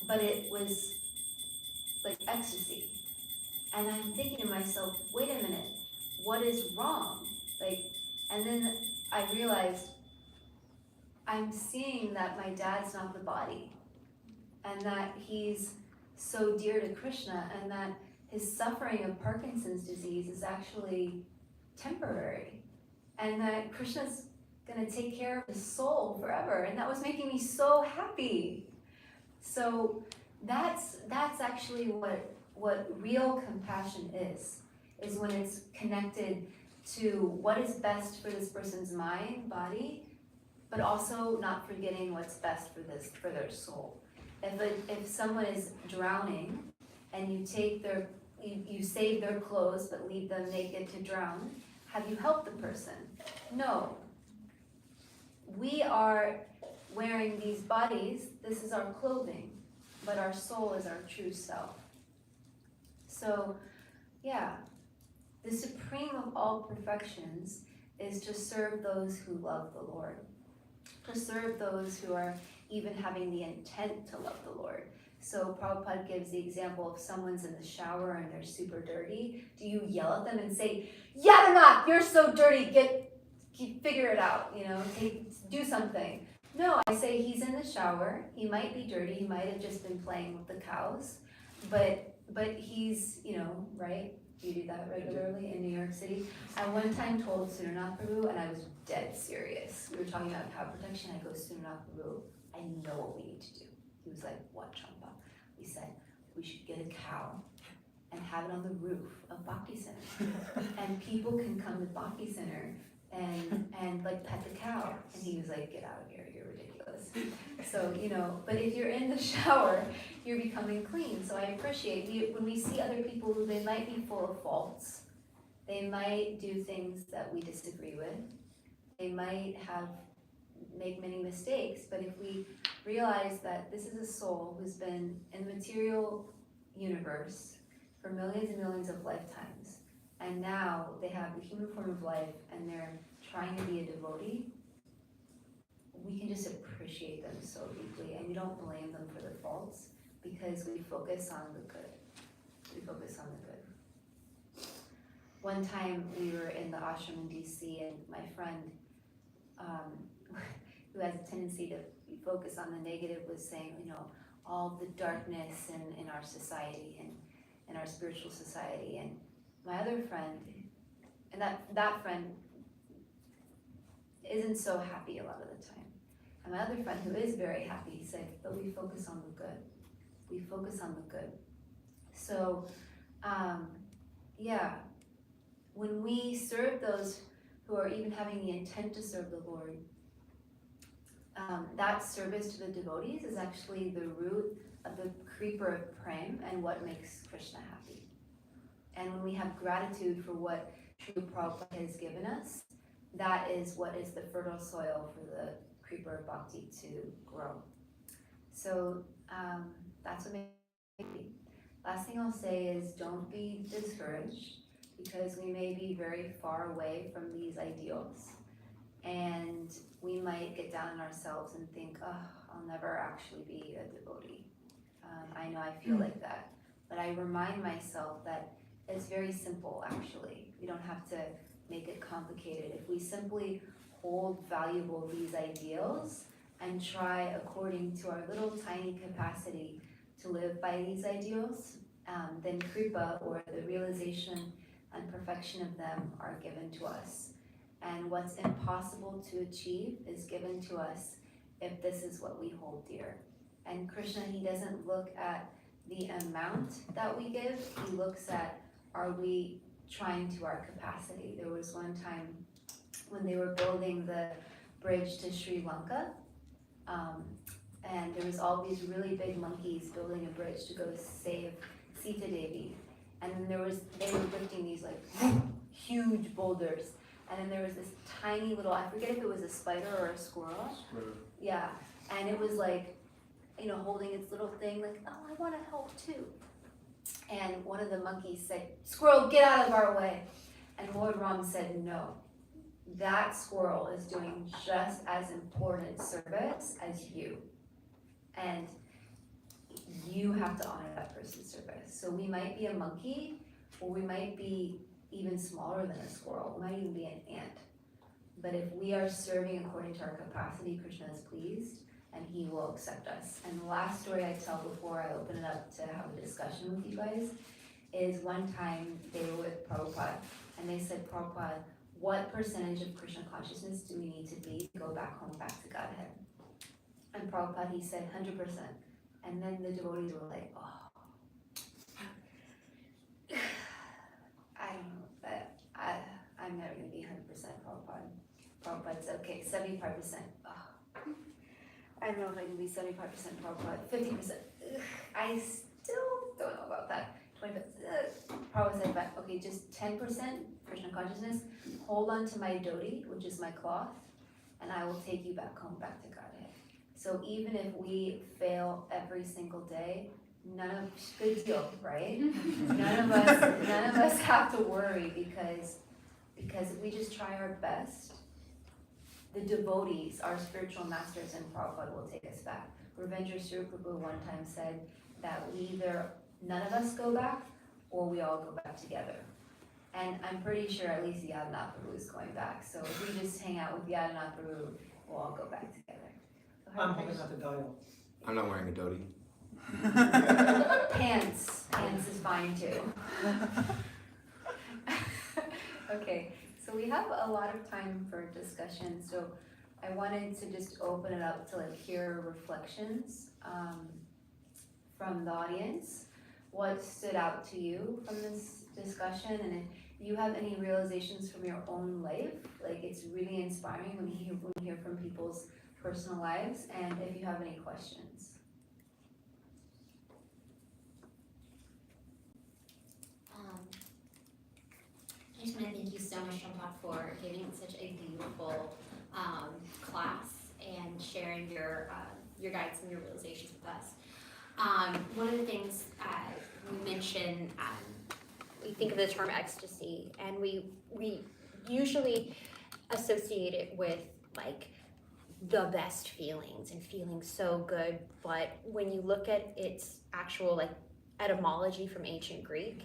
Speaker 2: but it was like ecstasy. And I'm thinking to myself, wait a minute, what is wrong? And then I realized I'm seeing that my dad's not the body, and that he's so dear to Krishna, and that his suffering of Parkinson's disease is actually temporary, and that Krishna's gonna take care of his soul forever, and that was making me so happy. So that's actually what real compassion is when it's connected to what is best for this person's mind, body, but also not forgetting what's best for their soul. If someone is drowning and you save their clothes but leave them naked to drown, have you helped the person? No. We are wearing these bodies, this is our clothing, but our soul is our true self. So, yeah, the supreme of all perfections is to serve those who love the Lord, to serve those who are even having the intent to love the Lord. So Prabhupada gives the example if someone's in the shower and they're super dirty, do you yell at them and say, Yadanak, you're so dirty, figure it out, do something. No, I say he's in the shower, he might be dirty, he might have just been playing with the cows, but he's, right? You do that regularly in New York City. I one time told Sunanath Prabhu, and I was dead serious. We were talking about cow protection. I go, Sunanath Prabhu, I know what we need to do. He was like, what, Champa? We said, we should get a cow and have it on the roof of Bhakti Center. And people can come to Bhakti Center and like pet the cow. And he was like, get out of here, you're ridiculous. So, but if you're in the shower, you're becoming clean. So I appreciate when we see other people who they might be full of faults, they might do things that we disagree with, they might make many mistakes, but if we realize that this is a soul who's been in the material universe for millions and millions of lifetimes, and now they have the human form of life and they're trying to be a devotee, we can just appreciate them so deeply, and we don't blame them for their faults because we focus on the good. We focus on the good. One time we were in the ashram in DC, and my friend, who has a tendency to focus on the negative, was saying, all the darkness in our society and in our spiritual society. And my other friend, and that friend isn't so happy a lot of the time. And my other friend, who is very happy, said, but we focus on the good. We focus on the good. So, when we serve those who are even having the intent to serve the Lord, that service to the devotees is actually the root of the creeper of prem and what makes Krishna happy. And when we have gratitude for what true Prabhupada has given us, that is what is the fertile soil for the creeper of bhakti to grow. So that's what makes me happy. Last thing I'll say is don't be discouraged, because we may be very far away from these ideals, and we might get down on ourselves and think, I'll never actually be a devotee. I know I feel like that, but I remind myself that it's very simple actually. We don't have to make it complicated. If we simply hold valuable these ideals and try according to our little tiny capacity to live by these ideals, then kripa, or the realization and perfection of them, are given to us. And what's impossible to achieve is given to us if this is what we hold dear. And Krishna, he doesn't look at the amount that we give, he looks at, are we trying to our capacity? There was one time when they were building the bridge to Sri Lanka, and there was all these really big monkeys building a bridge to go save Sita Devi. And then they were lifting these like huge boulders. And then there was this tiny little, I forget if it was a spider or a squirrel. Yeah, and it was like, holding its little thing like, oh, I want to help too. And one of the monkeys said, squirrel, get out of our way. And Lord Ram said, no, that squirrel is doing just as important service as you. And you have to honor that person's service. So we might be a monkey, or we might be even smaller than a squirrel. We might even be an ant. But if we are serving according to our capacity, Krishna is pleased, and he will accept us. And the last story I tell before I open it up to have a discussion with you guys is one time they were with Prabhupada, and they said, Prabhupada, what percentage of Krishna consciousness do we need to be to go back home, back to Godhead? And Prabhupada, he said 100%. And then the devotees were like, oh, I don't know, but I'm never gonna Prabhupada said, okay, 75%. I don't know if I can be 75% Prabhupada, 50%. I still don't know about that. 20%. Prabhupada said, but okay, just 10% Krishna consciousness. Hold on to my dhoti, which is my cloth, and I will take you back home, back to Godhead. So even if we fail every single day, good deal, right? None of us have to worry because if we just try our best, the devotees, our spiritual masters and Prabhupada will take us back. Ravindra Suraprabhu one time said that none of us go back or we all go back together. And I'm pretty sure at least Yadanath Prabhu is going back. So if we just hang out with Yadanath Prabhu, we'll all go back together. So
Speaker 6: I'm holding out the dial.
Speaker 1: I'm not wearing a dhoti.
Speaker 2: Pants is fine too. Okay, so we have a lot of time for discussion, so I wanted to just open it up to hear reflections from the audience. What stood out to you from this discussion, and if you have any realizations from your own life, it's really inspiring when you hear from people's personal lives, and if you have any questions.
Speaker 7: I just want to thank you so much, Champakalata, for giving such a beautiful class and sharing your guides and your realizations with us. One of the things we mentioned, we think of the term ecstasy, and we usually associate it with the best feelings and feeling so good. But when you look at its actual etymology from ancient Greek,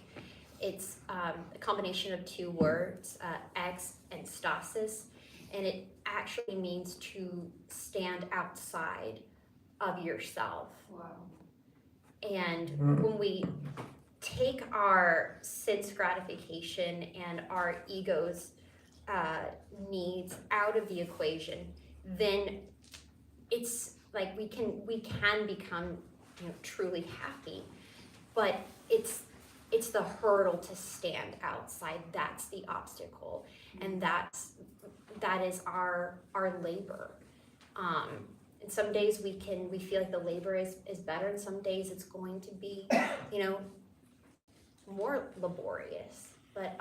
Speaker 7: it's a combination of two words, ex and stasis, and it actually means to stand outside of yourself.
Speaker 2: Wow.
Speaker 7: And when we take our sense gratification and our ego's needs out of the equation, then it's we can become truly happy, but it's the hurdle to stand outside. That's the obstacle, and that is our labor. And some days we feel like the labor is better, and some days it's going to be more laborious. But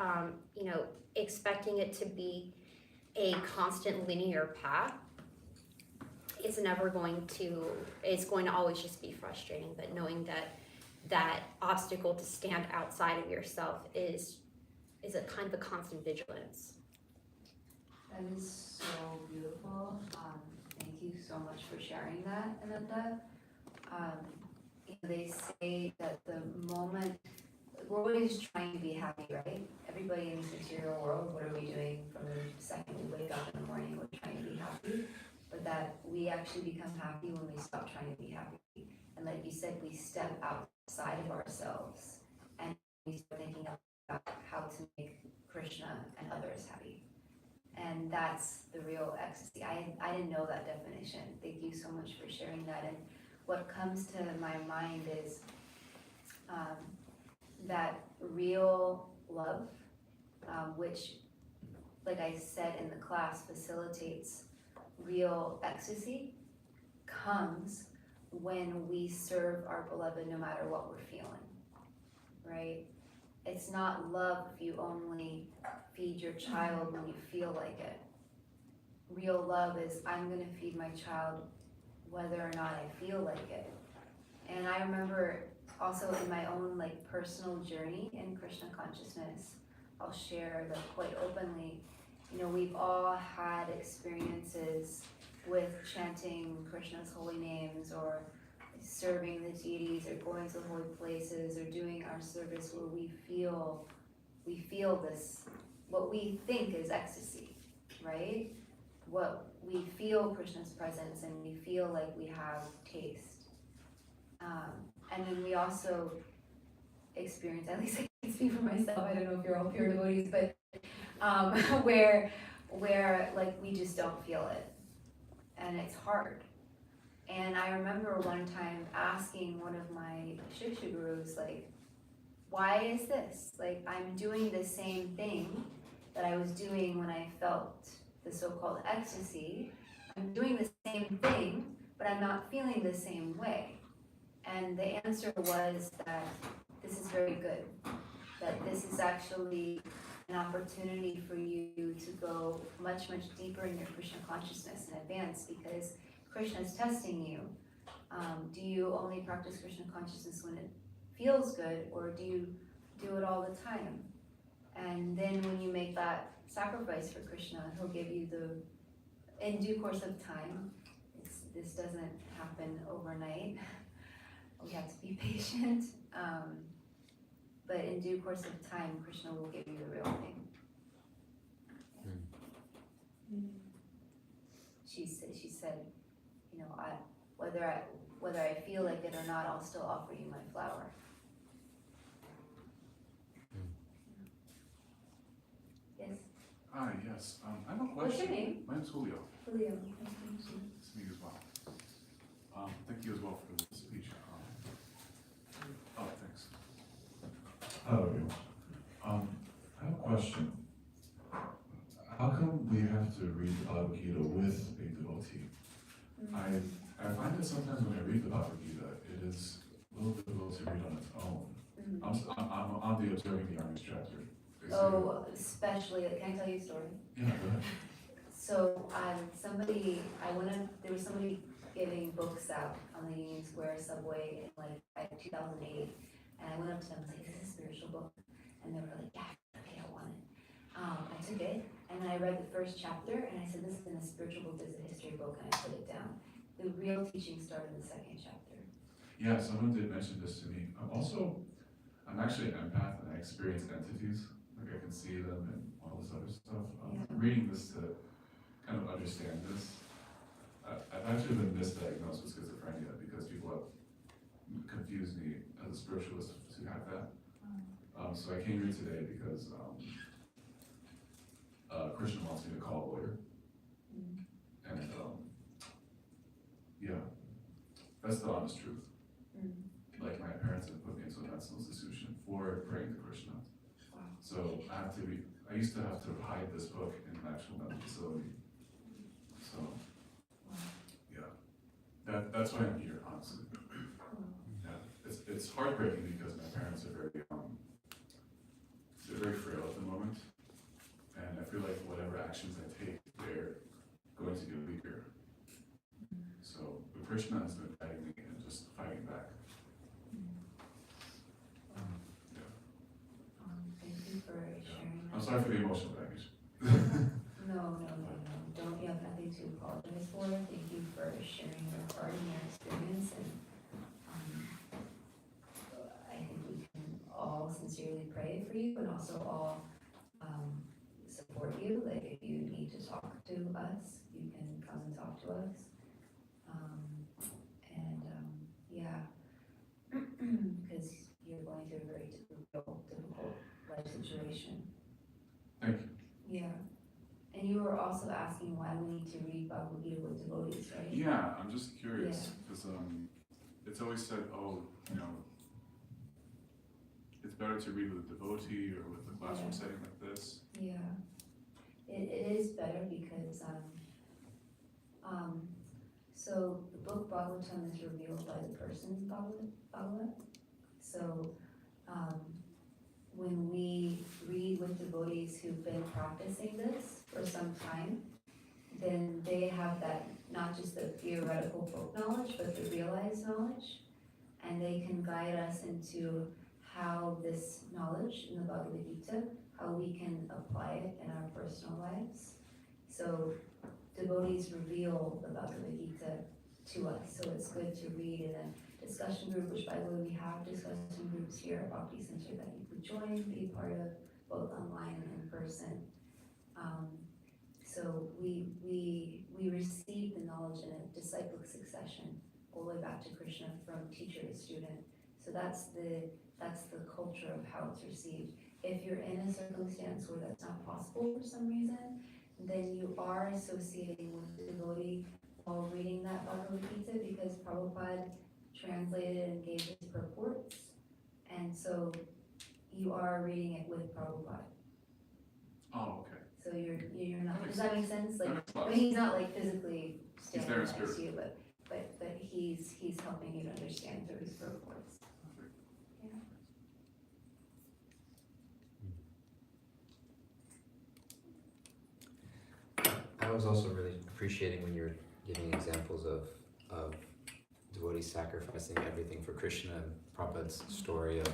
Speaker 7: expecting it to be a constant linear path is never going to. It's going to always just be frustrating. But knowing that obstacle to stand outside of yourself is a kind of a constant vigilance.
Speaker 2: That is so beautiful. Thank you so much for sharing that, Ananda. They say that the moment, we're always trying to be happy, right? Everybody in this material world, what are we doing from the second we wake up in the morning? We're trying to be happy, but that we actually become happy when we stop trying to be happy. And like you said, we step outside of ourselves and we start thinking about how to make Krishna and others happy. And that's the real ecstasy. I didn't know that definition. Thank you so much for sharing that. And what comes to my mind is that real love, which, like I said in the class, facilitates real ecstasy, comes when we serve our beloved no matter what we're feeling, right? It's not love if you only feed your child when you feel like it. Real love is, I'm gonna feed my child whether or not I feel like it. And I remember also in my own personal journey in Krishna consciousness, I'll share quite openly, we've all had experiences with chanting Krishna's holy names or serving the deities or going to holy places or doing our service where we feel this, what we think is ecstasy, right? What we feel Krishna's presence and we feel like we have taste. And then we also experience, at least I can speak for myself, I don't know if you're all pure devotees, but where we just don't feel it. And it's hard. And I remember one time asking one of my Shiksha gurus, why is this? I'm doing the same thing that I was doing when I felt the so-called ecstasy, I'm doing the same thing, but I'm not feeling the same way. And the answer was that this is very good, that this is actually an opportunity for you to go much, much deeper in your Krishna consciousness and advance, because Krishna is testing you. Do you only practice Krishna consciousness when it feels good, or do you do it all the time? And then when you make that sacrifice for Krishna, he'll give you in due course of time. This doesn't happen overnight. We have to be patient. But in due course of time, Krishna will give you the real thing. She said, you know, whether I feel like it or not, I'll still offer you my flower. Yes.
Speaker 5: Hi, yes. I have a question.
Speaker 2: What's your name?
Speaker 5: My name's Julio.
Speaker 2: Julio. Nice to meet you.
Speaker 5: Nice to meet you as well. Thank you as well for the speech. Thanks.
Speaker 6: Hello, everyone. I have a question. How come we have to read the Bhagavad Gita with a devotee? I find that sometimes when I read the Bhagavad Gita, it is a little difficult to read on its own. I'm on the observing the armies chapter. Basically.
Speaker 2: Oh, especially, can I tell you a story?
Speaker 6: Yeah, go ahead.
Speaker 2: So, there was somebody giving books out on the Union Square subway in like 2008, and I went up to them and said, "Is this a spiritual book?" And they were like, "Yeah, okay, I want it." I took it, and I read the first chapter, and I said, "This isn't a spiritual book, this is a history book," and I put it down. The real teaching started in the second chapter.
Speaker 6: Yeah, someone did mention this to me. I'm actually an empath and I experience entities. Like I can see them and all this other stuff.
Speaker 2: Yeah.
Speaker 6: I'm reading this to kind of understand this. I've actually been misdiagnosed with schizophrenia because people have confused me as a spiritualist to have that. So I came here today because Krishna wants me to call a lawyer. And yeah, that's the honest truth. Like my parents have put me into a mental institution for praying to Krishna.
Speaker 2: Wow.
Speaker 6: So I used to have to hide this book in an actual mental facility. So yeah, that's why I'm here, honestly. Yeah, it's heartbreaking because my parents are they're very frail at the moment, and I feel like whatever actions I take, they're going to get weaker. So but Krishna has been guiding me and just fighting back.
Speaker 2: Thank you for sharing that.
Speaker 6: I'm sorry for the emotional baggage.
Speaker 2: No. Don't, you have nothing to apologize for. Thank you for sharing your heart and your experience, and I think we can all sincerely pray for you and also all support you. Like if you need to talk to us, you can come and talk to us. Yeah, because you're going through a very difficult life situation.
Speaker 6: Thank you.
Speaker 2: Yeah. And you were also asking why we need to read Bhagavad Gita with devotees, right?
Speaker 5: Yeah, I'm just curious because it's always said, oh, you know, it's better to read with a devotee or with a classroom setting like this.
Speaker 2: Yeah. It is better because so the book Bhagavatam is revealed by the person Bhagavat. So when we read with devotees who've been practicing this for some time, then they have that, not just the theoretical book knowledge, but the realized knowledge, and they can guide us into how this knowledge in the Bhagavad Gita, how we can apply it in our personal lives. So devotees reveal the Bhagavad Gita to us, so it's good to read in a discussion group, which by the way, we have discussion groups here at Bhakti Center that you could join, be part of, both online and in person. So we receive the knowledge in a disciplic succession, all the way back to Krishna from teacher to student. So that's the culture of how it's received. If you're in a circumstance where that's not possible for some reason, then you are associating with the devotee while reading that Bhagavad Gita, because Prabhupada translated and gave his purports, and so you are reading it with Prabhupada.
Speaker 5: Oh, okay.
Speaker 2: So you're not, does that make sense?
Speaker 5: That
Speaker 2: Like,
Speaker 5: makes a lot
Speaker 2: I
Speaker 5: of
Speaker 2: mean, he's not like physically
Speaker 5: He's
Speaker 2: standing
Speaker 5: there in
Speaker 2: next
Speaker 5: spirit.
Speaker 2: to you, but he's helping you to understand through his verbal words.
Speaker 5: Perfect.
Speaker 1: I was also really appreciating when you're giving examples of devotees sacrificing everything for Krishna. And Prabhupada's story of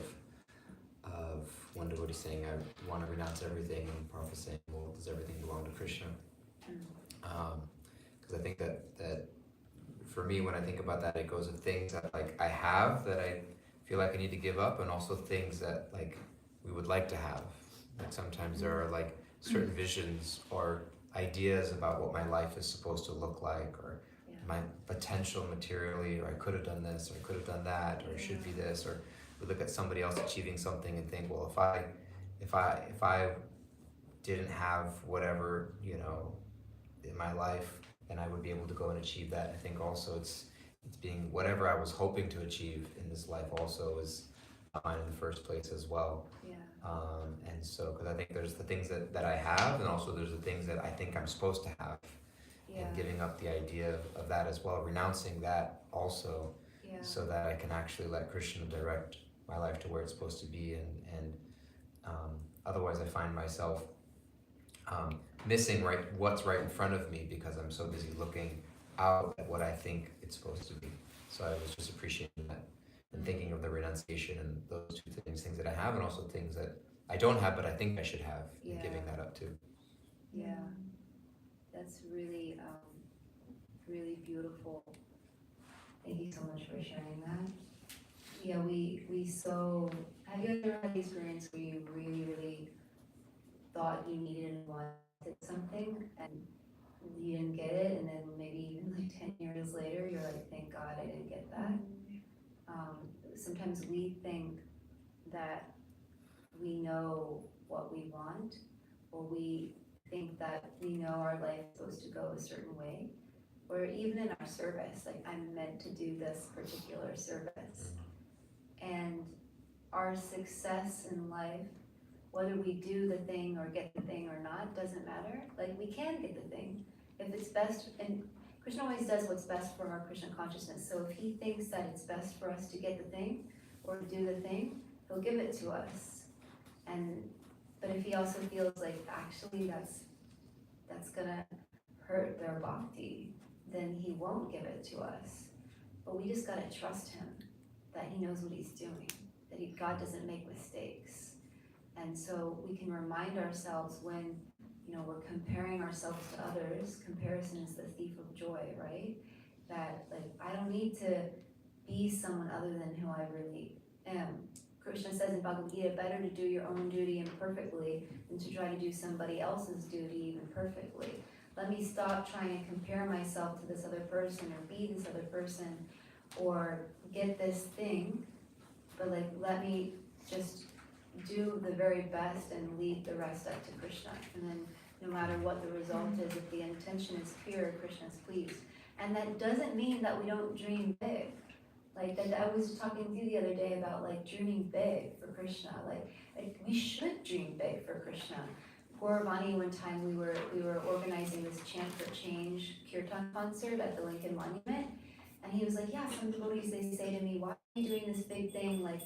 Speaker 1: one devotee saying, "I want to renounce everything," and Prabhupada saying, "Well, does everything belong to Krishna?" Because I think that for me, when I think about that, it goes with things that like I have that I feel like I need to give up, and also things that like we would like to have. Like sometimes there are like certain visions or ideas about what my life is supposed to look like, or my potential materially, or I could have done this, or I could have done that, or it should be this, or we look at somebody else achieving something and think, well, if I didn't have whatever, you know, in my life, then I would be able to go and achieve that. I think also it's being whatever I was hoping to achieve in this life also is mine in the first place as well.
Speaker 2: Yeah.
Speaker 1: And so, because I think there's the things that I have, and also there's the things that I think I'm supposed to have, and giving up the idea of that as well, renouncing that also, so that I can actually let Krishna direct my life to where it's supposed to be, and otherwise I find myself missing what's right in front of me because I'm so busy looking out at what I think it's supposed to be. So I was just appreciating that and thinking of the renunciation and those two things that I have, and also things that I don't have but I think I should have, and giving that up too.
Speaker 2: Yeah, that's really, really beautiful. Thank you so much for sharing that. Yeah, have you ever had the experience where you really, really thought you needed and wanted something and you didn't get it, and then maybe even like 10 years later, you're like, thank God I didn't get that. Sometimes we think that we know what we want, or we think that we know our life is supposed to go a certain way, or even in our service, like I'm meant to do this particular service. And our success in life, whether we do the thing or get the thing or not, doesn't matter. Like we can get the thing if it's best, and Krishna always does what's best for our Krishna consciousness. So if he thinks that it's best for us to get the thing or do the thing, he'll give it to us. But if he also feels like actually that's gonna hurt their bhakti, then he won't give it to us. But we just gotta trust him that he knows what he's doing, that God doesn't make mistakes. And so we can remind ourselves when, you know, we're comparing ourselves to others. Comparison is the thief of joy, right? That like I don't need to be someone other than who I really am. Krishna says in Bhagavad Gita, better to do your own duty imperfectly than to try to do somebody else's duty even perfectly. Let me stop trying to compare myself to this other person or be this other person or get this thing, but like let me just do the very best and leave the rest up to Krishna. And then no matter what the result is, if the intention is pure, Krishna is pleased. And that doesn't mean that we don't dream big. Like that I was talking to you the other day about like dreaming big for Krishna. Like we should dream big for Krishna. Gauravani, one time we were organizing this Chant for Change Kirtan concert at the Lincoln Monument. And he was like, yeah, some devotees, they say to me, why are you doing this big thing? Like,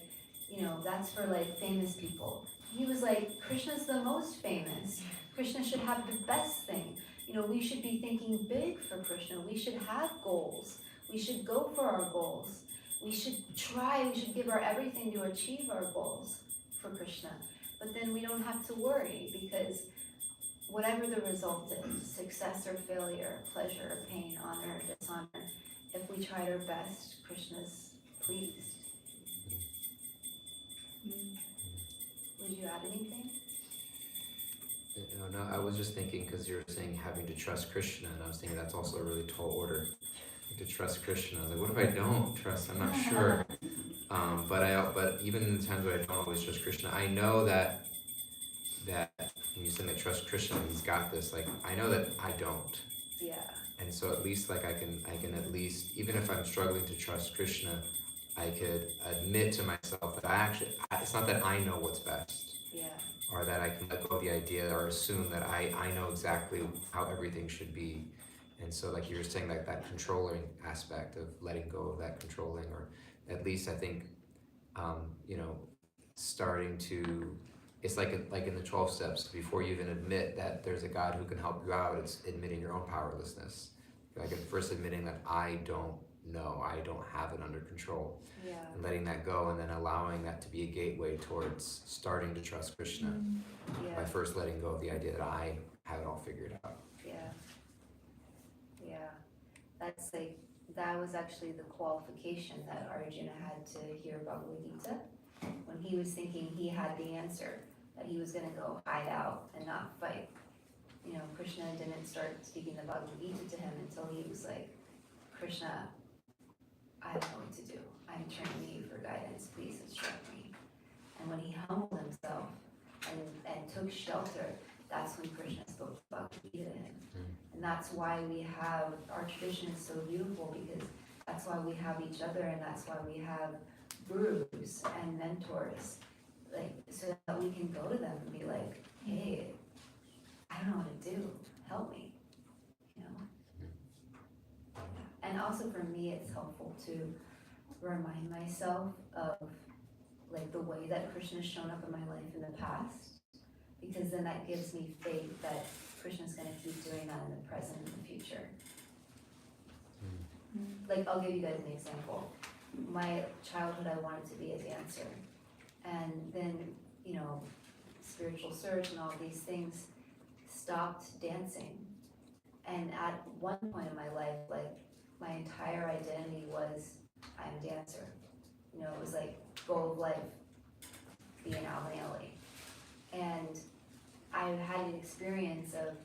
Speaker 2: you know, that's for like famous people. He was like, Krishna's the most famous. Krishna should have the best thing. You know, we should be thinking big for Krishna. We should have goals. We should go for our goals. We should give our everything to achieve our goals for Krishna. But then we don't have to worry because whatever the result is, success or failure, pleasure or pain, honor or dishonor, if we tried our best, Krishna's pleased. Would you add anything?
Speaker 1: No, I was just thinking because you were saying having to trust Krishna, and I was thinking that's also a really tall order, to trust Krishna. I was like, what if I don't trust? I'm not sure. But even in the times where I don't always trust Krishna, I know that when you say I trust Krishna, he's got this. Like I know that I don't.
Speaker 2: Yeah.
Speaker 1: And so at least like I can at least, even if I'm struggling to trust Krishna, I could admit to myself that it's not that I know what's best.
Speaker 2: Yeah.
Speaker 1: or that I can let go of the idea or assume that I know exactly how everything should be. And so like you were saying, like that controlling aspect of letting go of that controlling, or at least I think, you know, starting to, it's like in the 12 steps, before you even admit that there's a God who can help you out, it's admitting your own powerlessness. Like at first admitting that I don't know, I don't have it under control.
Speaker 2: Yeah.
Speaker 1: And letting that go, and then allowing that to be a gateway towards starting to trust Krishna by
Speaker 2: Yeah.
Speaker 1: first letting go of the idea that I have it all figured out.
Speaker 2: Yeah. Yeah. That's like, that was actually the qualification that Arjuna had to hear Bhagavad Gita. When he was thinking he had the answer, that he was gonna go hide out and not fight. You know, Krishna didn't start speaking the Bhagavad Gita to him until he was like, Krishna, I don't know what to do. I'm turning to you for guidance, please instruct me. And when he humbled himself and took shelter, that's when Krishna spoke the Bhagavad Gita to him. And that's why we have, our tradition is so beautiful, because that's why we have each other, and that's why we have gurus and mentors, like, so that we can go to them and be like, hey, I don't know what to do, help me, you know? And also for me, it's helpful to remind myself of like the way that Krishna's shown up in my life in the past, because then that gives me faith that Krishna's gonna keep doing that in the present and the future. Like, I'll give you guys an example. My childhood, I wanted to be a dancer. And then, you know, spiritual search and all these things stopped dancing. And at one point in my life, like, my entire identity was, I'm a dancer. You know, it was like, goal of life, be an Alvin. And I had an experience of,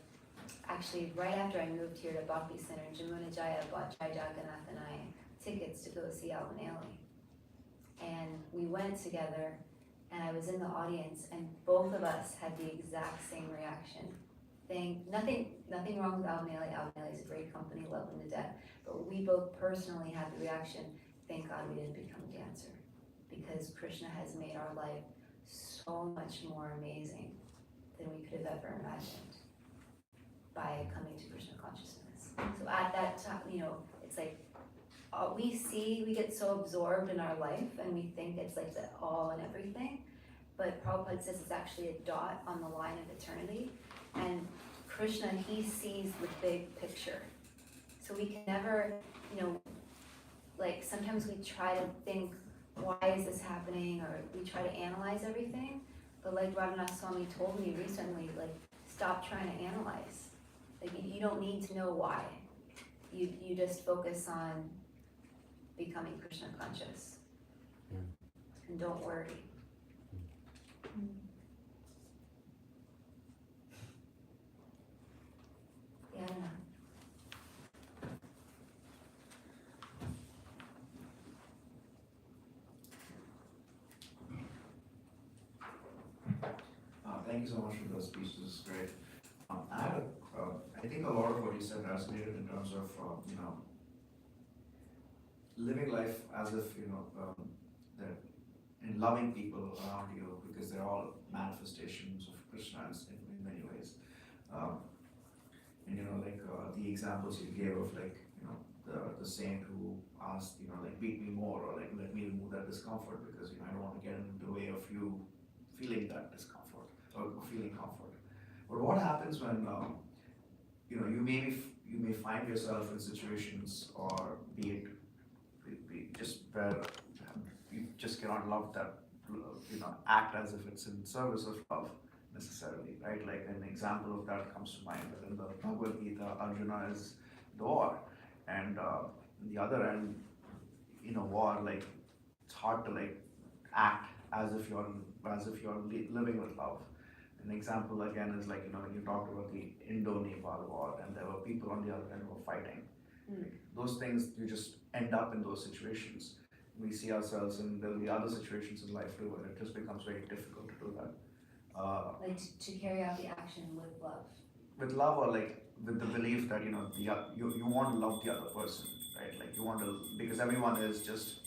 Speaker 2: actually, right after I moved here to Bhakti Center, Jamuna Jaya bought Jai Jagannath and I tickets to go see Alvin Ailey. And we went together, and I was in the audience, and both of us had the exact same reaction. Nothing wrong with Alvin Ailey. Alvin Ailey is a great company, love him to death. But we both personally had the reaction, thank God we didn't become a dancer, because Krishna has made our life so much more amazing than we could have ever imagined by coming to Krishna consciousness. So at that time, you know, it's like, we get so absorbed in our life and we think it's like the all and everything, but Prabhupada says it's actually a dot on the line of eternity, and Krishna, he sees the big picture. So we can never, you know, like sometimes we try to think, why is this happening, or we try to analyze everything, but like Radhanath Swami told me recently, like, stop trying to analyze. Like, you don't need to know why. You just focus on becoming Krishna conscious. And don't worry. Yeah, I don't know.
Speaker 8: Thank you so much for those speeches, this is great. I think a lot of what you said resonated in terms of, living life as if, that and loving people around you, because they're all manifestations of Krishna in many ways. The examples you gave of the saint who asked, beat me more, or let me remove that discomfort, because I don't want to get in the way of you feeling that discomfort or feeling comfort. But what happens when you may find yourself in situations, or be it just where you just cannot love that, act as if it's in service of love necessarily, right? Like an example of that comes to mind in the Bhagavad Gita. Arjuna is the war, and on the other end, war, like it's hard to act as if you're living with love. An example again is when you talked about the Indo-Nepal war, and there were people on the other end who were fighting. Those things, you just end up in those situations. We see ourselves, and there'll be other situations in life too, and it just becomes very difficult to do that.
Speaker 2: To carry out the action with love.
Speaker 8: With love, or with the belief that you want to love the other person, right? Like you want to, because everyone is just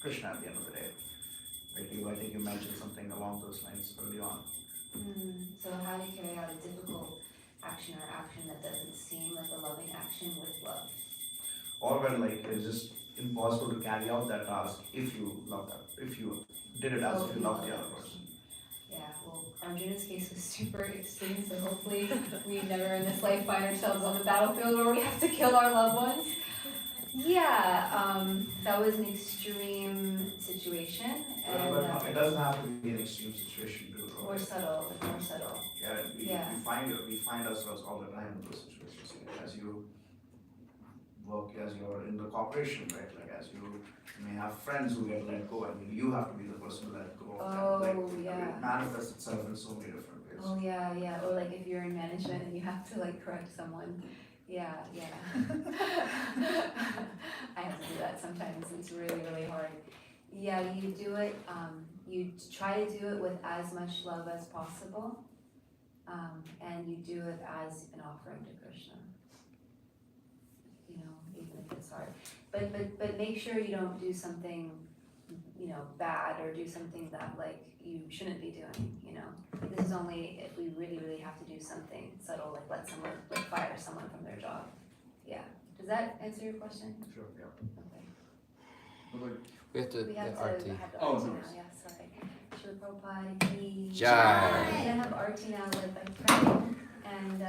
Speaker 8: Krishna at the end of the day. Right? I think you mentioned something along those lines early on.
Speaker 2: So how to carry out a difficult action or action that doesn't seem like a loving action with love.
Speaker 8: Or when like it's just impossible to carry out that task if you love that, if you did it as if you love the other person.
Speaker 2: Yeah, well, Arjuna's case was super extreme, so hopefully we never in this life find ourselves on the battlefield where we have to kill our loved ones. Yeah, that was an extreme situation, and
Speaker 8: But it doesn't have to be an extreme situation to
Speaker 2: more subtle, more subtle.
Speaker 8: Yeah,
Speaker 2: Yeah.
Speaker 8: we find ourselves all the time in those situations. As you work, as you're in the corporation, right? Like as you may have friends who get let go, and you have to be the person to let go of
Speaker 2: Oh,
Speaker 8: them. Like,
Speaker 2: yeah.
Speaker 8: It manifests itself in so many different ways.
Speaker 2: Oh yeah, yeah. Or like if you're in management and you have to like correct someone. Yeah, yeah. I have to do that sometimes. It's really, really hard. Yeah, you do it. You try to do it with as much love as possible, and you do it as an offering to Krishna. You know, even if it's hard. But make sure you don't do something, you know, bad or do something that like you shouldn't be doing, you know. This is only if we really, really have to do something subtle, like let someone, like fire someone from their job. Yeah. Does that answer your question?
Speaker 8: Sure, yeah.
Speaker 2: Okay.
Speaker 5: But like,
Speaker 1: We have to
Speaker 2: We have
Speaker 1: get
Speaker 2: to
Speaker 1: Arti.
Speaker 2: have the
Speaker 5: Oh,
Speaker 2: Arti
Speaker 5: no.
Speaker 2: now, yeah, sorry. Srila Prabhupada ki
Speaker 1: Jai.
Speaker 2: We're gonna have Arti now with my friend, and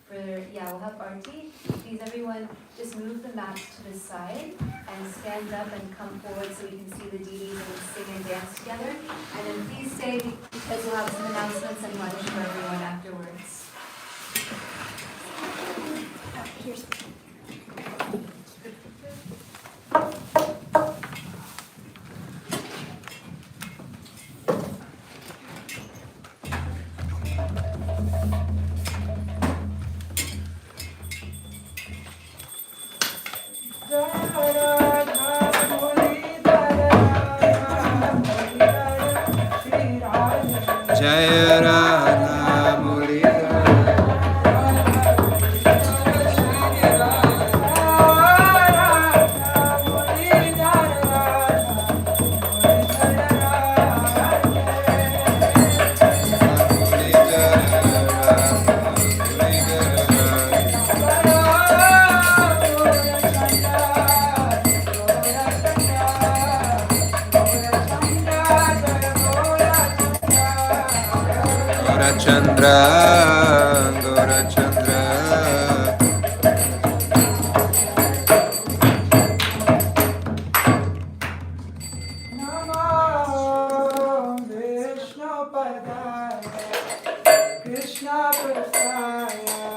Speaker 2: we'll have Arti. Please everyone, just move the mats to the side and stand up and come forward so we can see the deities and we'll sing and dance together. And then please stay because we'll have some announcements and lunch for everyone afterwards.
Speaker 7: Here's
Speaker 1: Jaya Radha Chandra, Gora Chandra.
Speaker 9: Krishna Prasaya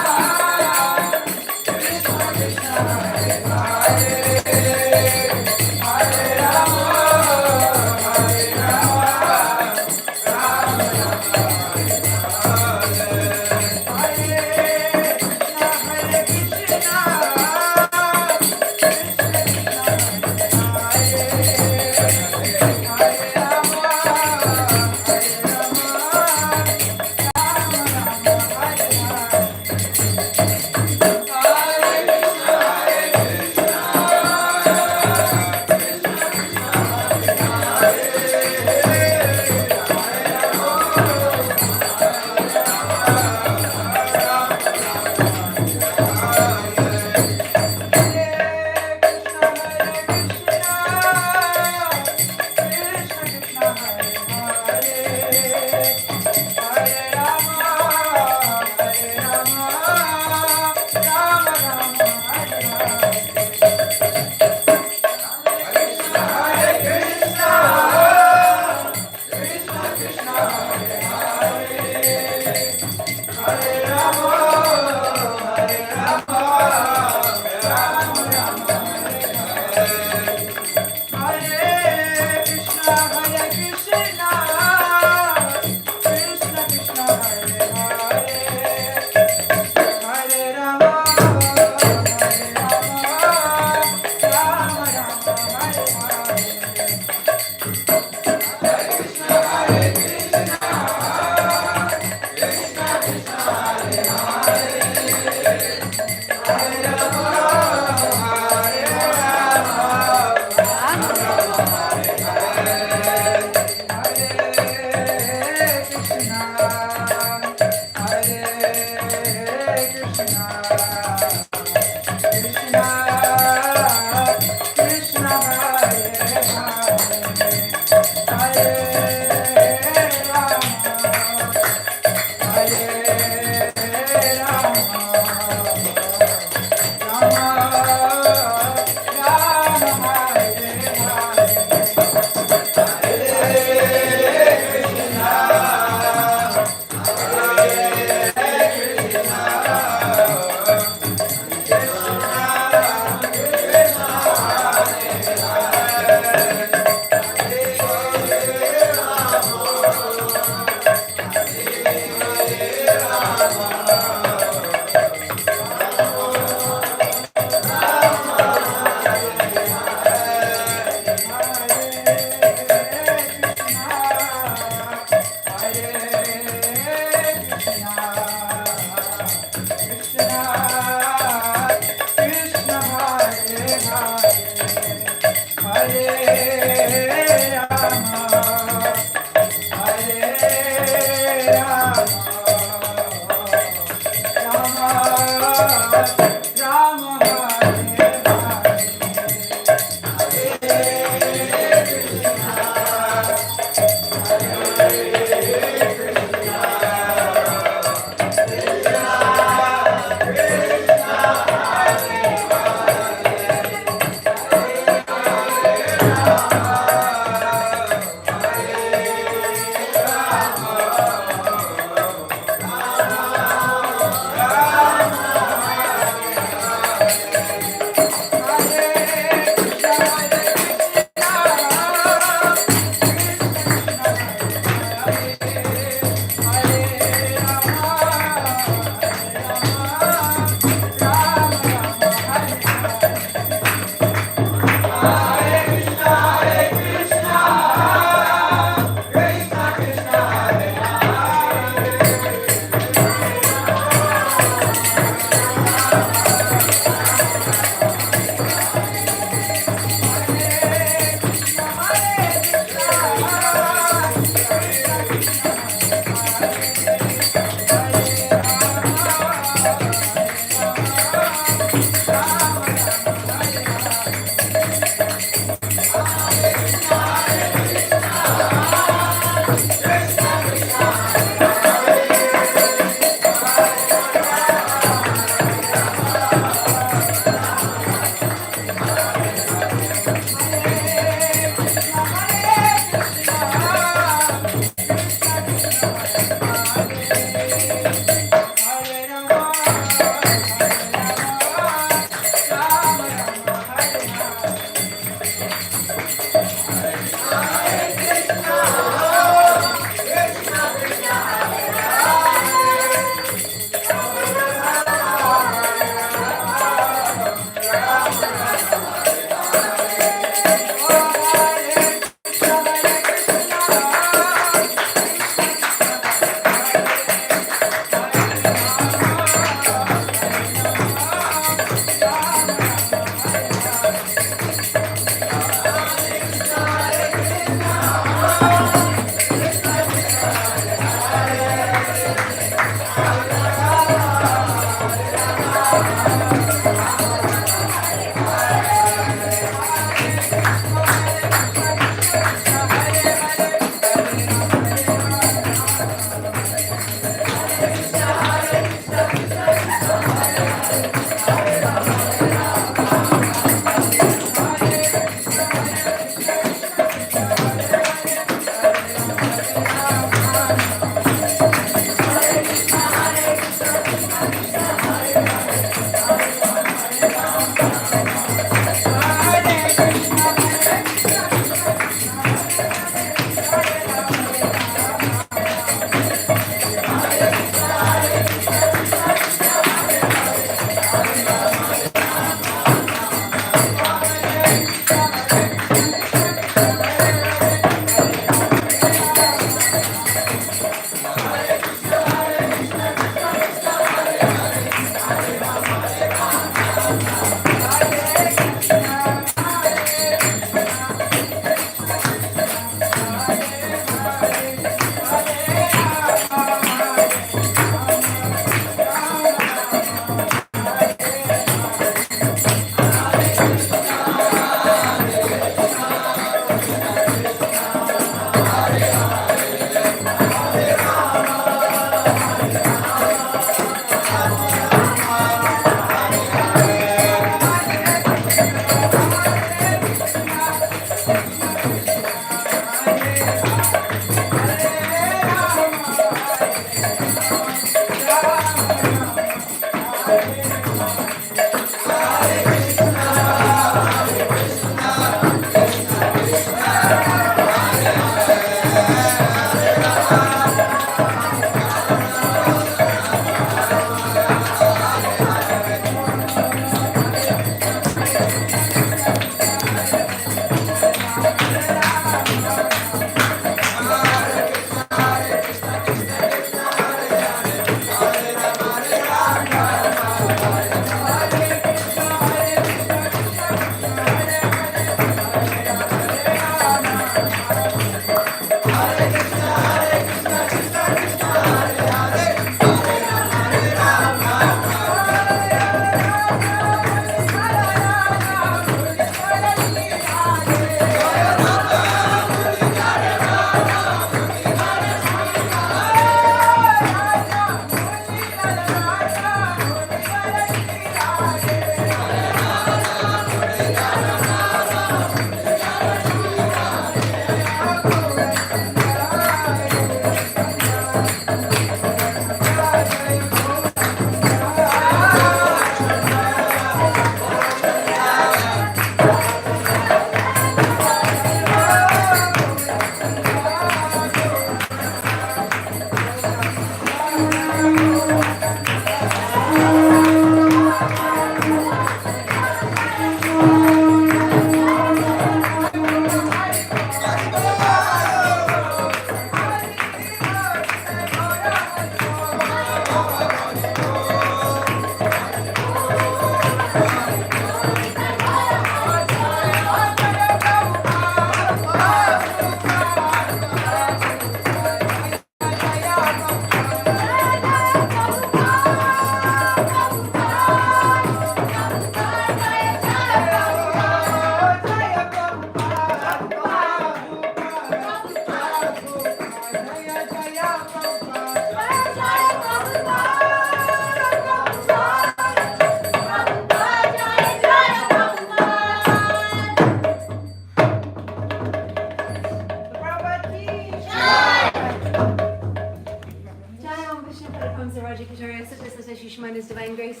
Speaker 2: His Divine Grace.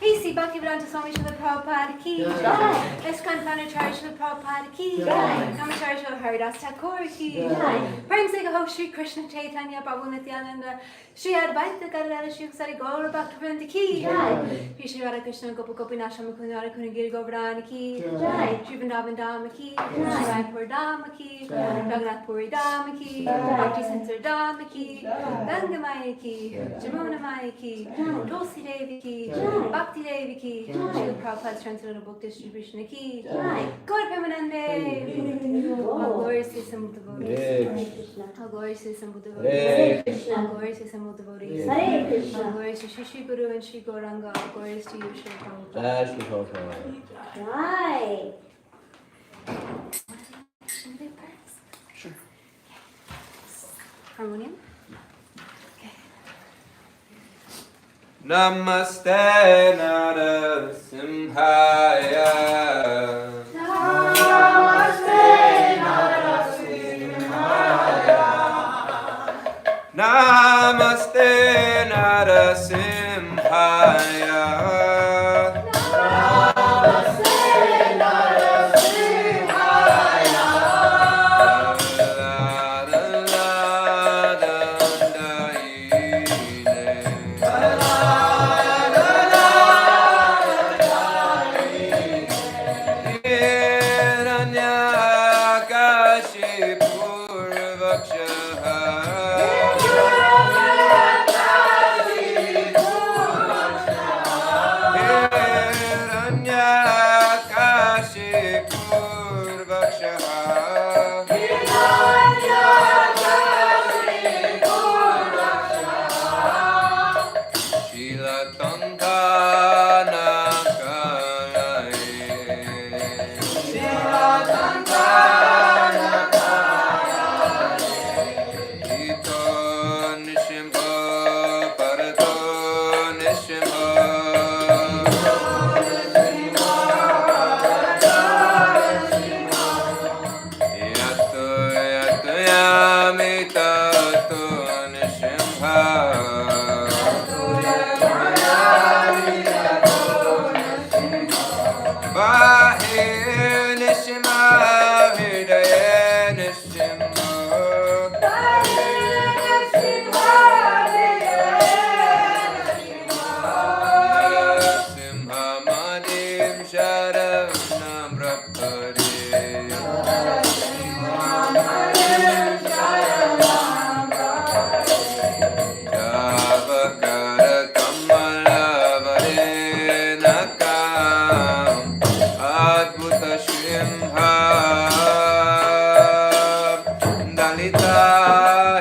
Speaker 2: A.C. Bhaktivedanta Swami Srila Prabhupada ki jai. ISKCON founder Srila Prabhupada ki jai. Commentary Srila Haridas Thakur ki jai. Prem se Gaho Shri Krishna Chaitanya Prabhu Nityananda Shri Advaita Gadadara Shri Sari Gaura Bhaktivinoda ki jai. Shri Radha Krishna Gopa Gopinasha Mukunda Radha Kunagiri Govardhana ki jai. Shri Vrindavan Dhama ki jai. Shri Raipur Dhama ki jai. Raghunath Puri Dhama ki jai. Bhakti Center Dhama ki jai. Ganga Maya ki Jamuna Maya ki Tulsi Devi ki Bhakti Devi ki Srila Prabhupada's Transcendental Book Distribution ki Gaur Premanande. All glories to some devotees. All glories to some devotees. All glories to some devotees. All glories to Shri Shri Guru and Shri Gauranga. All glories to you, Shri Prabhupada.
Speaker 9: Right.
Speaker 2: Sure. Harmonium.
Speaker 1: Namaste Nara Simhaya.
Speaker 9: Namaste Narasimhaya.
Speaker 1: Namaste Narasimhaya.
Speaker 9: Namaste Narasimhaya.
Speaker 1: Hiranyakashipurvakshaha.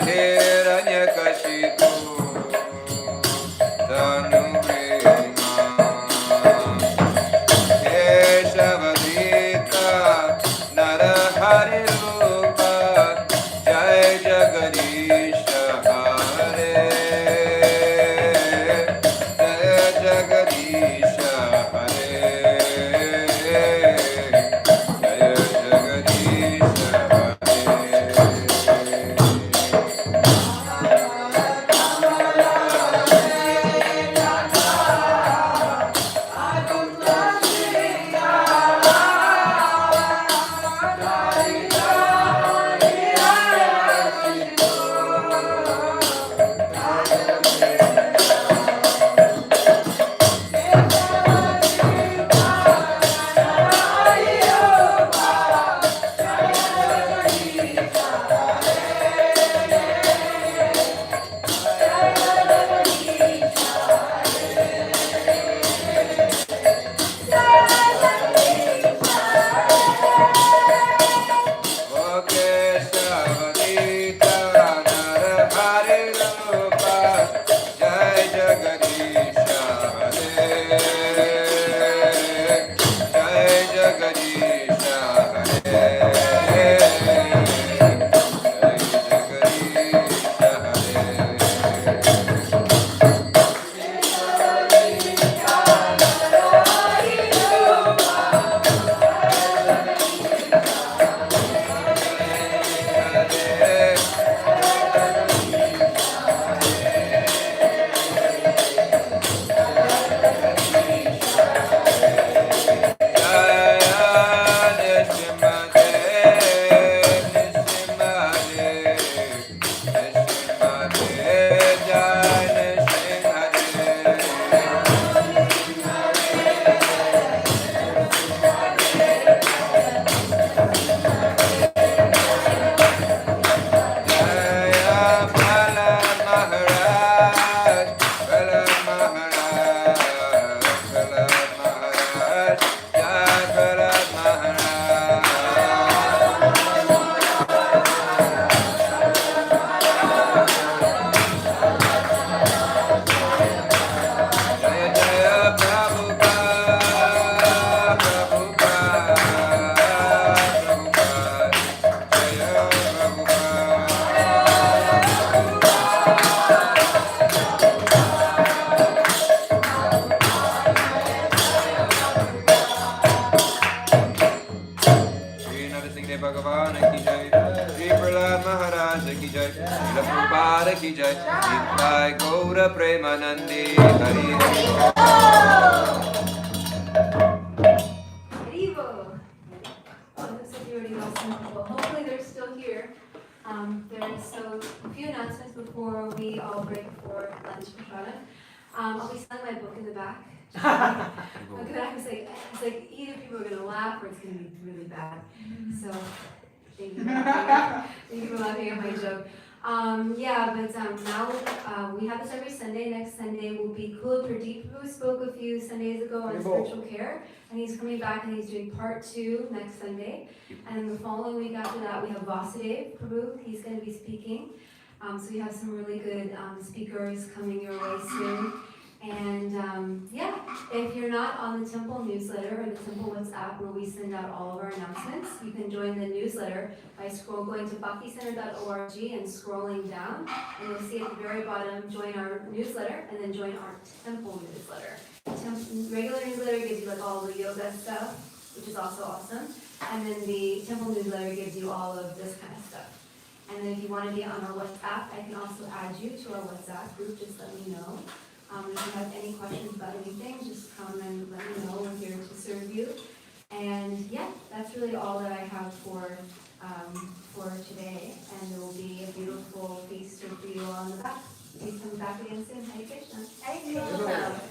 Speaker 1: Hiranyakashipu Tanubrima Keshavadita Narahari Rupa Jai Jagadisha Hare Jai Jagadisha Hare Jai Jagadisha Keshavadita Narahari Rupa Jai Jagadisha Hare Jai Jagadisha Hare Jai Jagadisha Hare भगवान की जय श्री प्रहलाद महाराज की जय श्रील प्रभुपाद की जय निताय गौर Premanandi Hari Hari
Speaker 2: Haribo. Looks like you already lost some people. Hopefully they're still here. There's so a few announcements before we all break for lunch for Shana. I'll be selling my book in the back. Look at that. I was like, either people are gonna laugh or it's gonna be really bad. So thank you for laughing at my joke. Now we have this every Sunday. Next Sunday will be Kula Pradeep, who spoke a few Sundays ago on spiritual care, and he's coming back and he's doing part 2 next Sunday. And the following week after that, we have Vasudev Prabhu. He's going to be speaking. So we have some really good speakers coming your way soon. And if you're not on the temple newsletter or the temple WhatsApp where we send out all of our announcements, you can join the newsletter by going to bhakticenter.org and scrolling down, and you'll see at the very bottom, join our newsletter, and then join our temple newsletter. Regular newsletter gives you like all the yoga stuff, which is also awesome, and then the temple newsletter gives you all of this kind of stuff. And then if you want to be on our WhatsApp, I can also add you to our WhatsApp group, just let me know. If you have any questions about anything, just come and let me know. We're here to serve you. And that's really all that I have for today. And there will be a beautiful feast for you all in the back. Please come back again soon. Hare Krishna.
Speaker 7: Hare Krishna.